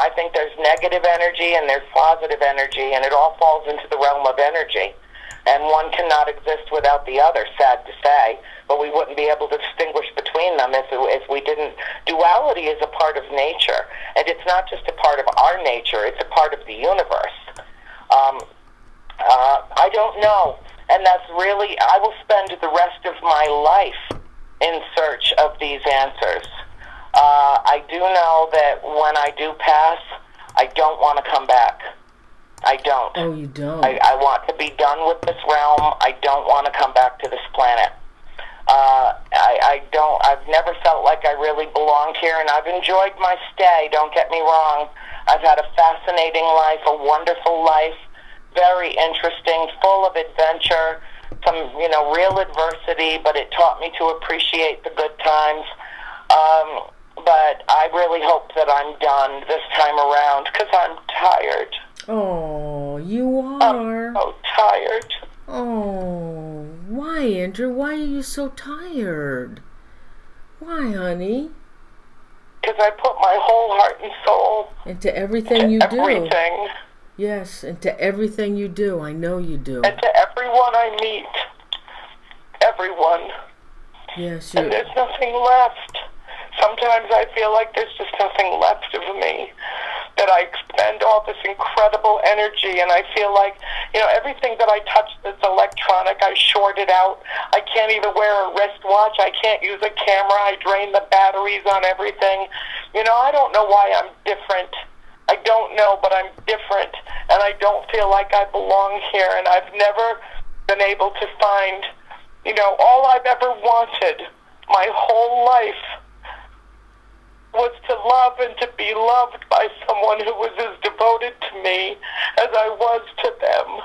I think there's negative energy and there's positive energy, and it all falls into the realm of energy. And one cannot exist without the other, sad to say, but we wouldn't be able to distinguish between them if we didn't. Duality is a part of nature, and it's not just a part of our nature, it's a part of the universe. I don't know, and that's really, I will spend the rest of my life in search of these answers. I do know that when I do pass, I don't want to come back. I don't. Oh, you don't? I want to be done with this realm. I don't want to come back to this planet. I've never felt like I really belonged here, and I've enjoyed my stay, don't get me wrong. I've had a fascinating life, a wonderful life, very interesting, full of adventure, some, real adversity, but it taught me to appreciate the good times. But I really hope that I'm done this time around, because I'm tired. Oh, you are? I'm so tired. Oh, why, Andrew? Why are you so tired? Why, honey? Because I put my whole heart and soul into everything you do. Everything. Yes, into everything you do. I know you do. And to everyone I meet. Everyone. Yes, and there's nothing left. Sometimes I feel like there's just nothing left of me, that I expend all this incredible energy, and I feel like, everything that I touch that's electronic, I short it out. I can't even wear a wristwatch. I can't use a camera. I drain the batteries on everything. I don't know why I'm different. I don't know, but I'm different, and I don't feel like I belong here, and I've never been able to find, all I've ever wanted my whole life was to love and to be loved by someone who was as devoted to me as I was to them.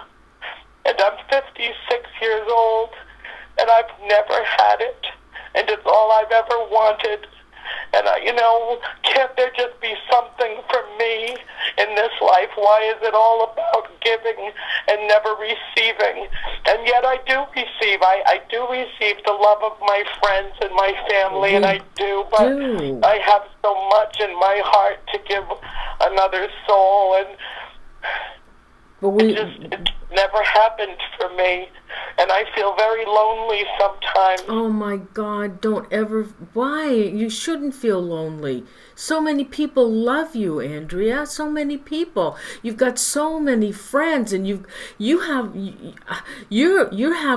And I'm 56 years old, and I've never had it, and it's all I've ever wanted. And, can't there just be something for me in this life? Why is it all about giving and never receiving? And yet I do receive. I do receive the love of my friends and my family, and I do. But I have so much in my heart to give another soul. And But It never happened for me, and I feel very lonely sometimes. oh my God, don't ever, why? You shouldn't feel lonely. So many people love you, Andrea. So many people. You've got so many friends, and you have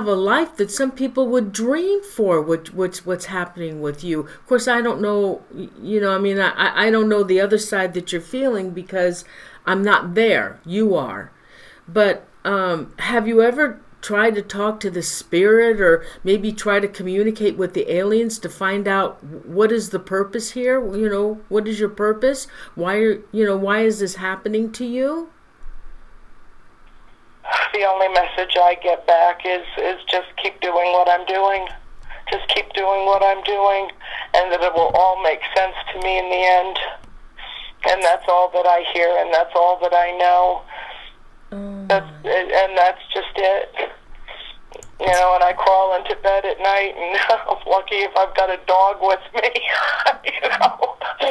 a life that some people would dream for. What's happening with you? Of course, I don't know. I mean, I don't know the other side that you're feeling because I'm not there. You are. But have you ever tried to talk to the spirit, or maybe try to communicate with the aliens to find out what is the purpose here? What is your purpose? Why is this happening to you? The only message I get back is just keep doing what I'm doing. Just keep doing what I'm doing, and that it will all make sense to me in the end. And that's all that I hear, and that's all that I know. And that's just it. And I crawl into bed at night, and I'm lucky if I've got a dog with me.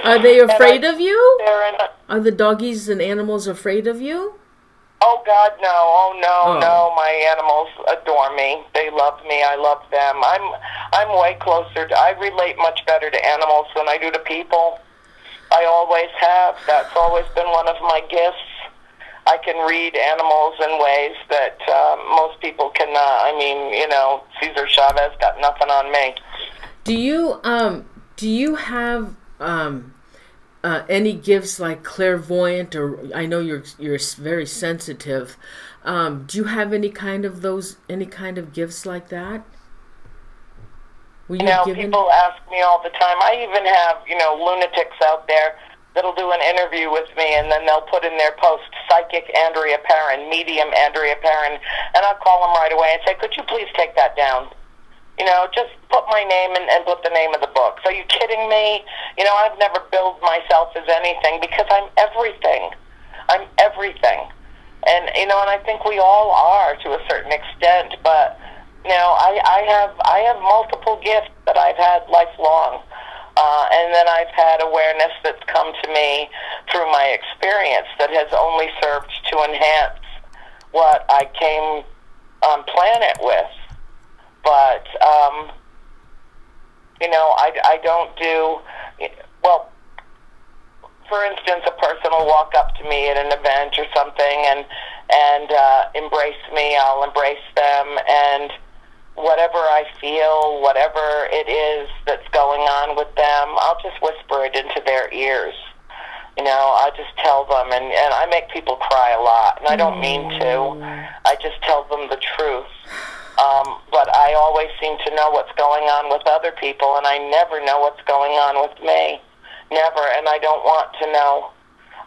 Are they afraid of you? Are the doggies and animals afraid of you? Oh God, no! Oh no, no! My animals adore me. They love me. I love them. I'm way closer. I relate much better to animals than I do to people. I always have. That's always been one of my gifts. I can read animals in ways that most people cannot. I mean, Cesar Chavez got nothing on me. Do you have any gifts like clairvoyant, or I know you're very sensitive. Do you have any kind of gifts like that? People ask me all the time. I even have, lunatics out there that'll do an interview with me, and then they'll put in their post, Psychic Andrea Perron, Medium Andrea Perron, and I'll call them right away and say, could you please take that down? Just put my name and put the name of the book. Are you kidding me? I've never billed myself as anything because I'm everything. I'm everything. And, and I think we all are to a certain extent, but, I have multiple gifts that I've had lifelong. And then I've had awareness that's come to me through my experience that has only served to enhance what I came on planet with. But, I don't do, for instance, a person will walk up to me at an event or something and embrace me, I'll embrace them, and whatever I feel, whatever it is that's going on with them, I'll just whisper it into their ears. I just tell them, and I make people cry a lot, and I don't mean to. I just tell them the truth. But I always seem to know what's going on with other people, and I never know what's going on with me. Never, and I don't want to know.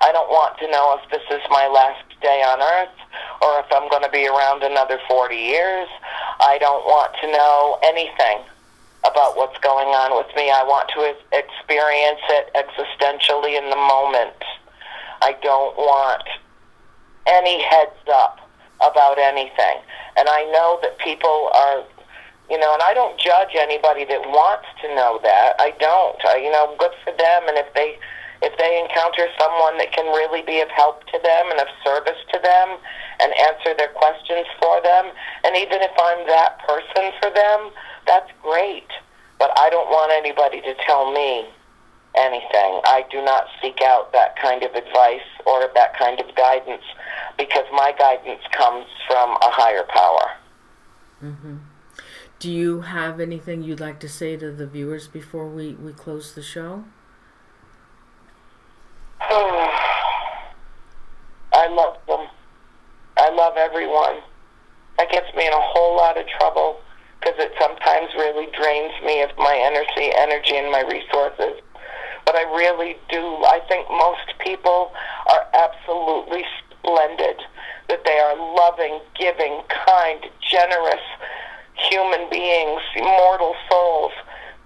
I don't want to know if this is my last day on Earth, or if I'm going to be around another 40 years. I don't want to know anything about what's going on with me. I want to experience it existentially in the moment. I don't want any heads up about anything. And I know that people are, and I don't judge anybody that wants to know that. I don't. Good for them. And if they encounter someone that can really be of help to them and of service to them and answer their questions for them, and even if I'm that person for them, that's great. But I don't want anybody to tell me anything. I do not seek out that kind of advice or that kind of guidance, because my guidance comes from a higher power. Mm-hmm. Do you have anything you'd like to say to the viewers before we close the show? I love them. I love everyone. That gets me in a whole lot of trouble because it sometimes really drains me of my energy and my resources. But I really do. I think most people are absolutely splendid, that they are loving, giving, kind, generous human beings, immortal souls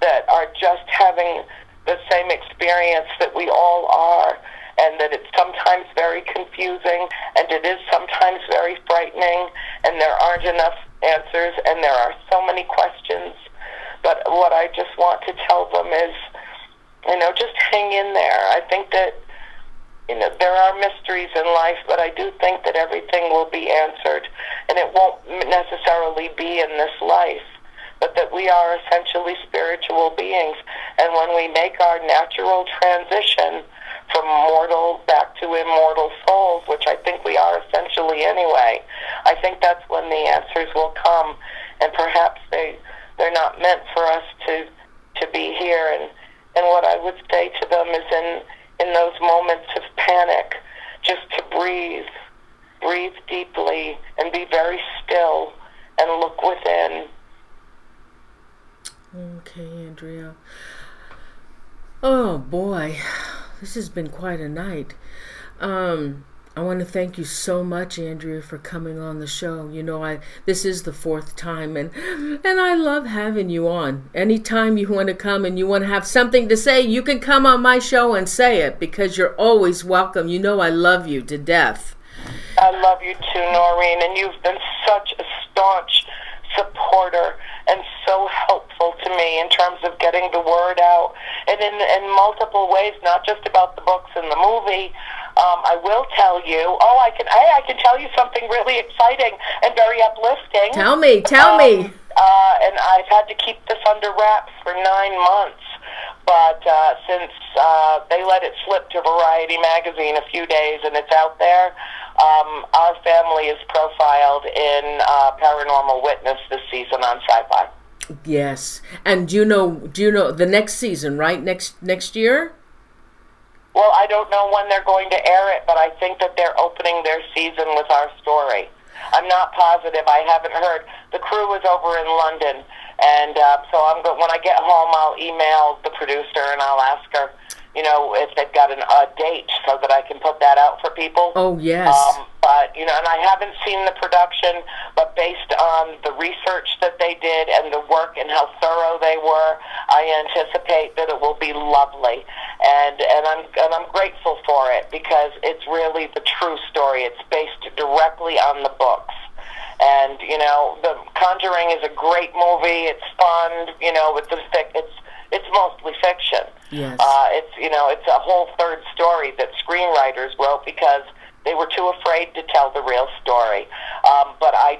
that are just having the same experience that we all are, and that it's sometimes very confusing, and it is sometimes very frightening, and there aren't enough answers, and there are so many questions. But what I just want to tell them is, just hang in there. I think that, you know, just hang in there. I think that, you know, I don't judge anybody that wants to know that. I don't. I, you know, good for them, and if they encounter someone that can really be of help to them and answer their questions for them, and even if I'm that person for them, that's great. But I don't want to know anything about what's going on with me. Never, and I don't want to know. I don't want to know if this is my last day on Earth, or if I'm going to be around another 40 years. I don't want to know anything. there are mysteries in life, but I do think that everything will be answered, and it won't necessarily be in this life, but that we are essentially spiritual beings. And when we make our natural transition from mortal back to immortal souls, which I think we are essentially anyway, I think that's when the answers will come. And perhaps they're not meant for us to be here. And what I would say to them is in those moments of panic, just to breathe deeply and be very still and look within. Okay, Andrea. Oh boy, this has been quite a night. I want to thank you so much, Andrea, for coming on the show. This is the 4th time, and I love having you on. Anytime you want to come and you want to have something to say, you can come on my show and say it, because you're always welcome. I love you to death. I love you too, Noreen, and you've been such a staunch supporter and so helpful to me in terms of getting the word out, and in multiple ways, not just about the books and the movie. I will tell you. I can tell you something really exciting and very uplifting. Tell me. And I've had to keep this under wraps for 9 months, but since they let it slip to Variety magazine a few days and it's out there, our family is profiled in Paranormal Witness this season on Sci-Fi. Yes, and do you know the next season, right? Next year? Well, I don't know when they're going to air it, but I think that they're opening their season with our story. I'm not positive. I haven't heard. The crew is over in London, and so when I get home, I'll email the producer and I'll ask her, if they've got a date so that I can put that out for people. Oh, yes. But, and I haven't seen the production, but based on the research that they did and the work and how thorough they were, I anticipate that it will be lovely. And I'm grateful for it, because it's really the true story. It's based directly on the books. And, The Conjuring is a great movie. It's fun, it's mostly fiction. Yes. It's a whole third story that screenwriters wrote because they were too afraid to tell the real story. But I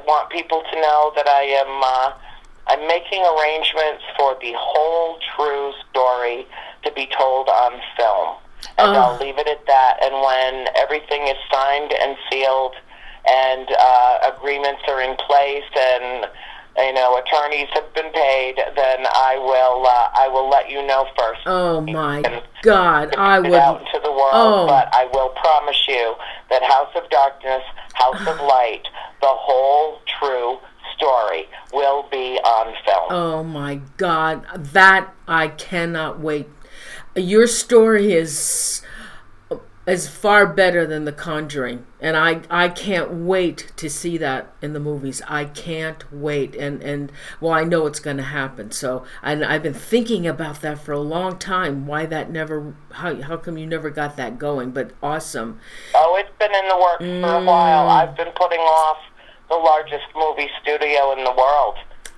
want people to know that I'm making arrangements for the whole true story to be told on film. And I'll leave it at that. And when everything is signed and sealed and agreements are in place and attorneys have been paid, then I will let you know first. Oh my God, I would out into the world, but I will promise you that House of Darkness, House of Light, the whole true story will be on film. Oh my God, that I cannot wait. Your story is far better than The Conjuring, and I can't wait to see that in the movies. I can't wait, and well, I know it's going to happen. So, and I've been thinking about that for a long time. How come you never got that going? But awesome. Oh, it's been in the works for a while. I've been putting off the largest movie studio in the world.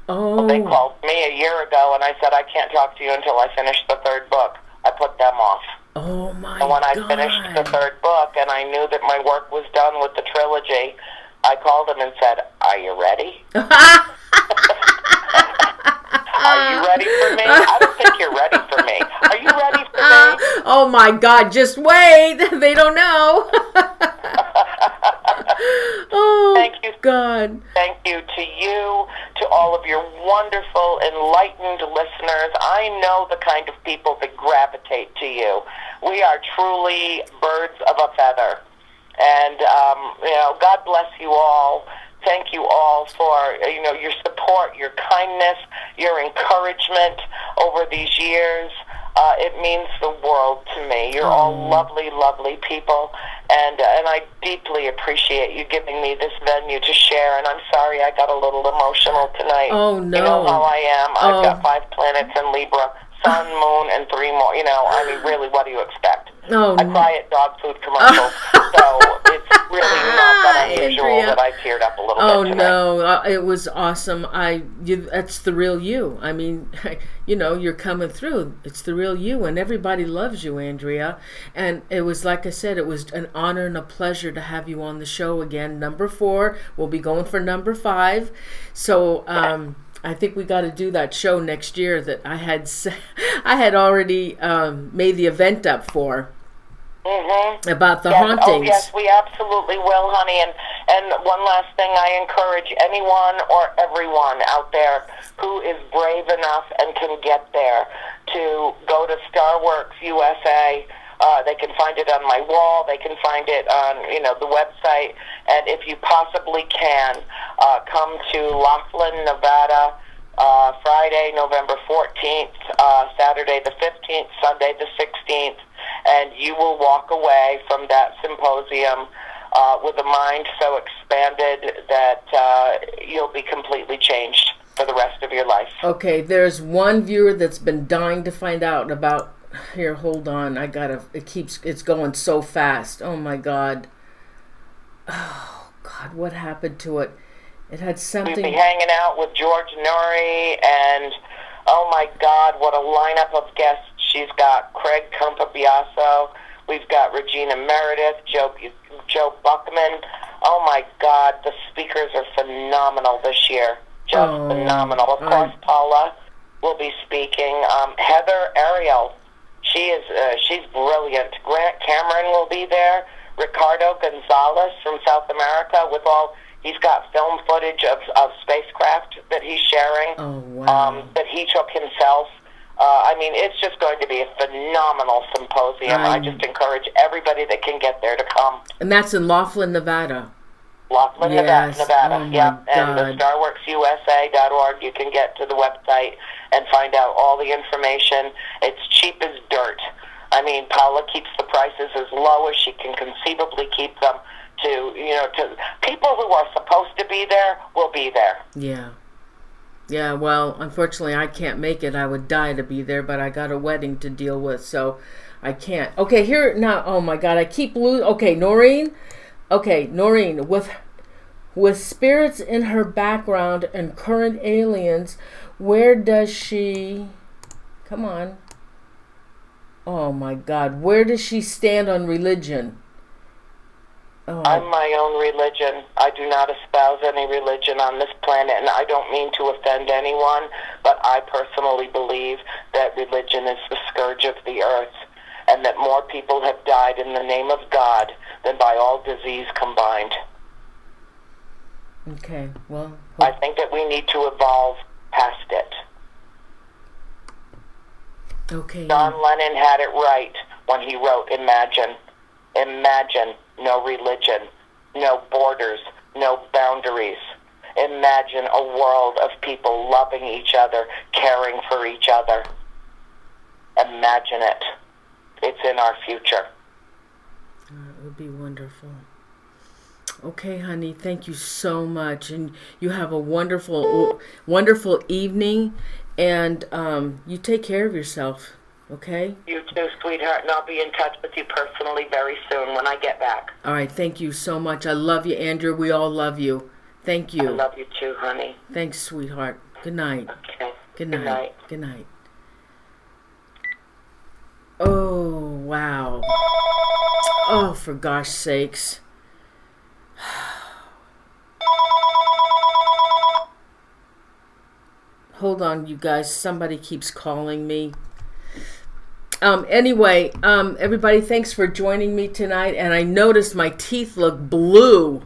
Oh. Well, they called me a year ago, and I said, I can't talk to you until I finish the 3rd book. I put them off. Oh my God. And when I finished the 3rd book and I knew that my work was done with the trilogy, I called them and said, are you ready? Are you ready for me? I don't think you're ready for me. Are you ready for me? Oh my God, just wait. They don't know. Oh, thank you, God. Thank you to you, to all of your wonderful, enlightened listeners. I know the kind of people that gravitate to you. We are truly birds of a feather. And, God bless you all. Thank you all for, your support, your kindness, your encouragement over these years. It means the world to me. You're all lovely, lovely people, and I deeply appreciate you giving me this venue to share. And I'm sorry I got a little emotional tonight. Oh, no. You know how I am. I've got 5 planets in Libra, sun, moon, and 3 more. Really, what do you expect? Oh, I cry at dog food commercials, so it's really not that unusual Andrea. that I teared up a little bit tonight. No, it was awesome. That's the real you. I mean, you're coming through. It's the real you, and everybody loves you, Andrea. And it was, like I said, it was an honor and a pleasure to have you on the show again. Number 4, we'll be going for number 5. So I think we got to do that show next year that I had already made the event up for. Mm-hmm. About the yes. hauntings. Oh, yes, we absolutely will, honey. And one last thing, I encourage anyone or everyone out there who is brave enough and can get there to go to Starworks USA. They can find it on my wall. They can find it on, the website. And if you possibly can, come to Laughlin, Nevada, Friday, November 14th, Saturday the 15th, Sunday the 16th, and you will walk away from that symposium with a mind so expanded that you'll be completely changed for the rest of your life. Okay, there's one viewer that's been dying to find out about. Here, hold on. It's going so fast. Oh my God. Oh God, what happened to it? It had something. We'll be hanging out with George Norrie, and oh my God, what a lineup of guests she's got. Craig Campabiasso. We've got Regina Meredith, Joe Buckman. Oh my God, the speakers are phenomenal this year. Just phenomenal. Of course, Paula will be speaking. Heather Ariel. She's brilliant. Grant Cameron will be there. Ricardo Gonzalez from South America he's got film footage of spacecraft that he's sharing. Oh, wow. That he took himself. It's just going to be a phenomenal symposium. I just encourage everybody that can get there to come. And that's in Laughlin, Nevada. Laughlin, yes. Nevada. Oh, Yep. God. And the StarWorksUSA.org, you can get to the website and find out all the information. It's cheap as dirt. Paula keeps the prices as low as she can conceivably keep them to people who are supposed to be there will be there. Yeah. Yeah, well, unfortunately, I can't make it. I would die to be there, but I got a wedding to deal with, so I can't. Okay, here, now, oh my God, I keep losing. Okay, Noreen, with spirits in her background and current aliens, where does she, come on. Oh my God, where does she stand on religion? Oh. I'm my own religion. I do not espouse any religion on this planet, and I don't mean to offend anyone, but I personally believe that religion is the scourge of the earth, and that more people have died in the name of God than by all disease combined. Okay, well... I think that we need to evolve past it. Okay. John Lennon had it right when he wrote Imagine. Imagine no religion, no borders, no boundaries. Imagine a world of people loving each other, caring for each other. Imagine it. It's in our future. It would be wonderful. Okay, honey, thank you so much. And you have a wonderful, wonderful evening. And you take care of yourself, okay? You too, sweetheart. And I'll be in touch with you personally very soon when I get back. All right, thank you so much. I love you, Andrew. We all love you. Thank you. I love you too, honey. Thanks, sweetheart. Good night. Okay. Good night. Good night. Oh, wow. Oh, for gosh sakes. Hold on, you guys. Somebody keeps calling me. Anyway, everybody, thanks for joining me tonight. And I noticed my teeth look blue.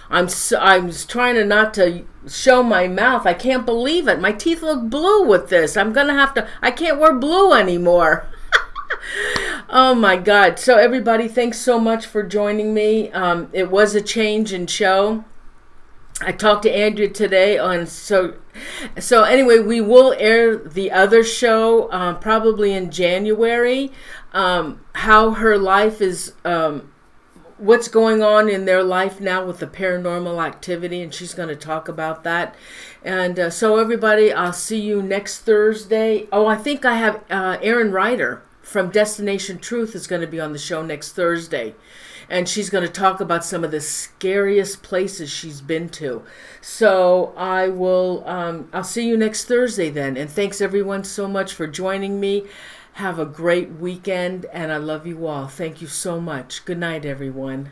I'm trying to not to show my mouth. I can't believe it. My teeth look blue with this. I'm going to have to... I can't wear blue anymore. Oh, my God. So, everybody, thanks so much for joining me. It was a change in show. I talked to Andrea today on... So anyway, we will air the other show probably in January. How her life is... what's going on in their life now with the paranormal activity, and she's going to talk about that. And so everybody, I'll see you next Thursday. Oh, I think I have Aaron Ryder from Destination Truth is going to be on the show next Thursday. and she's going to talk about some of the scariest places she's been to. So I'll see you next Thursday then. And thanks everyone so much for joining me. Have a great weekend, and I love you all. Thank you so much. Good night, everyone.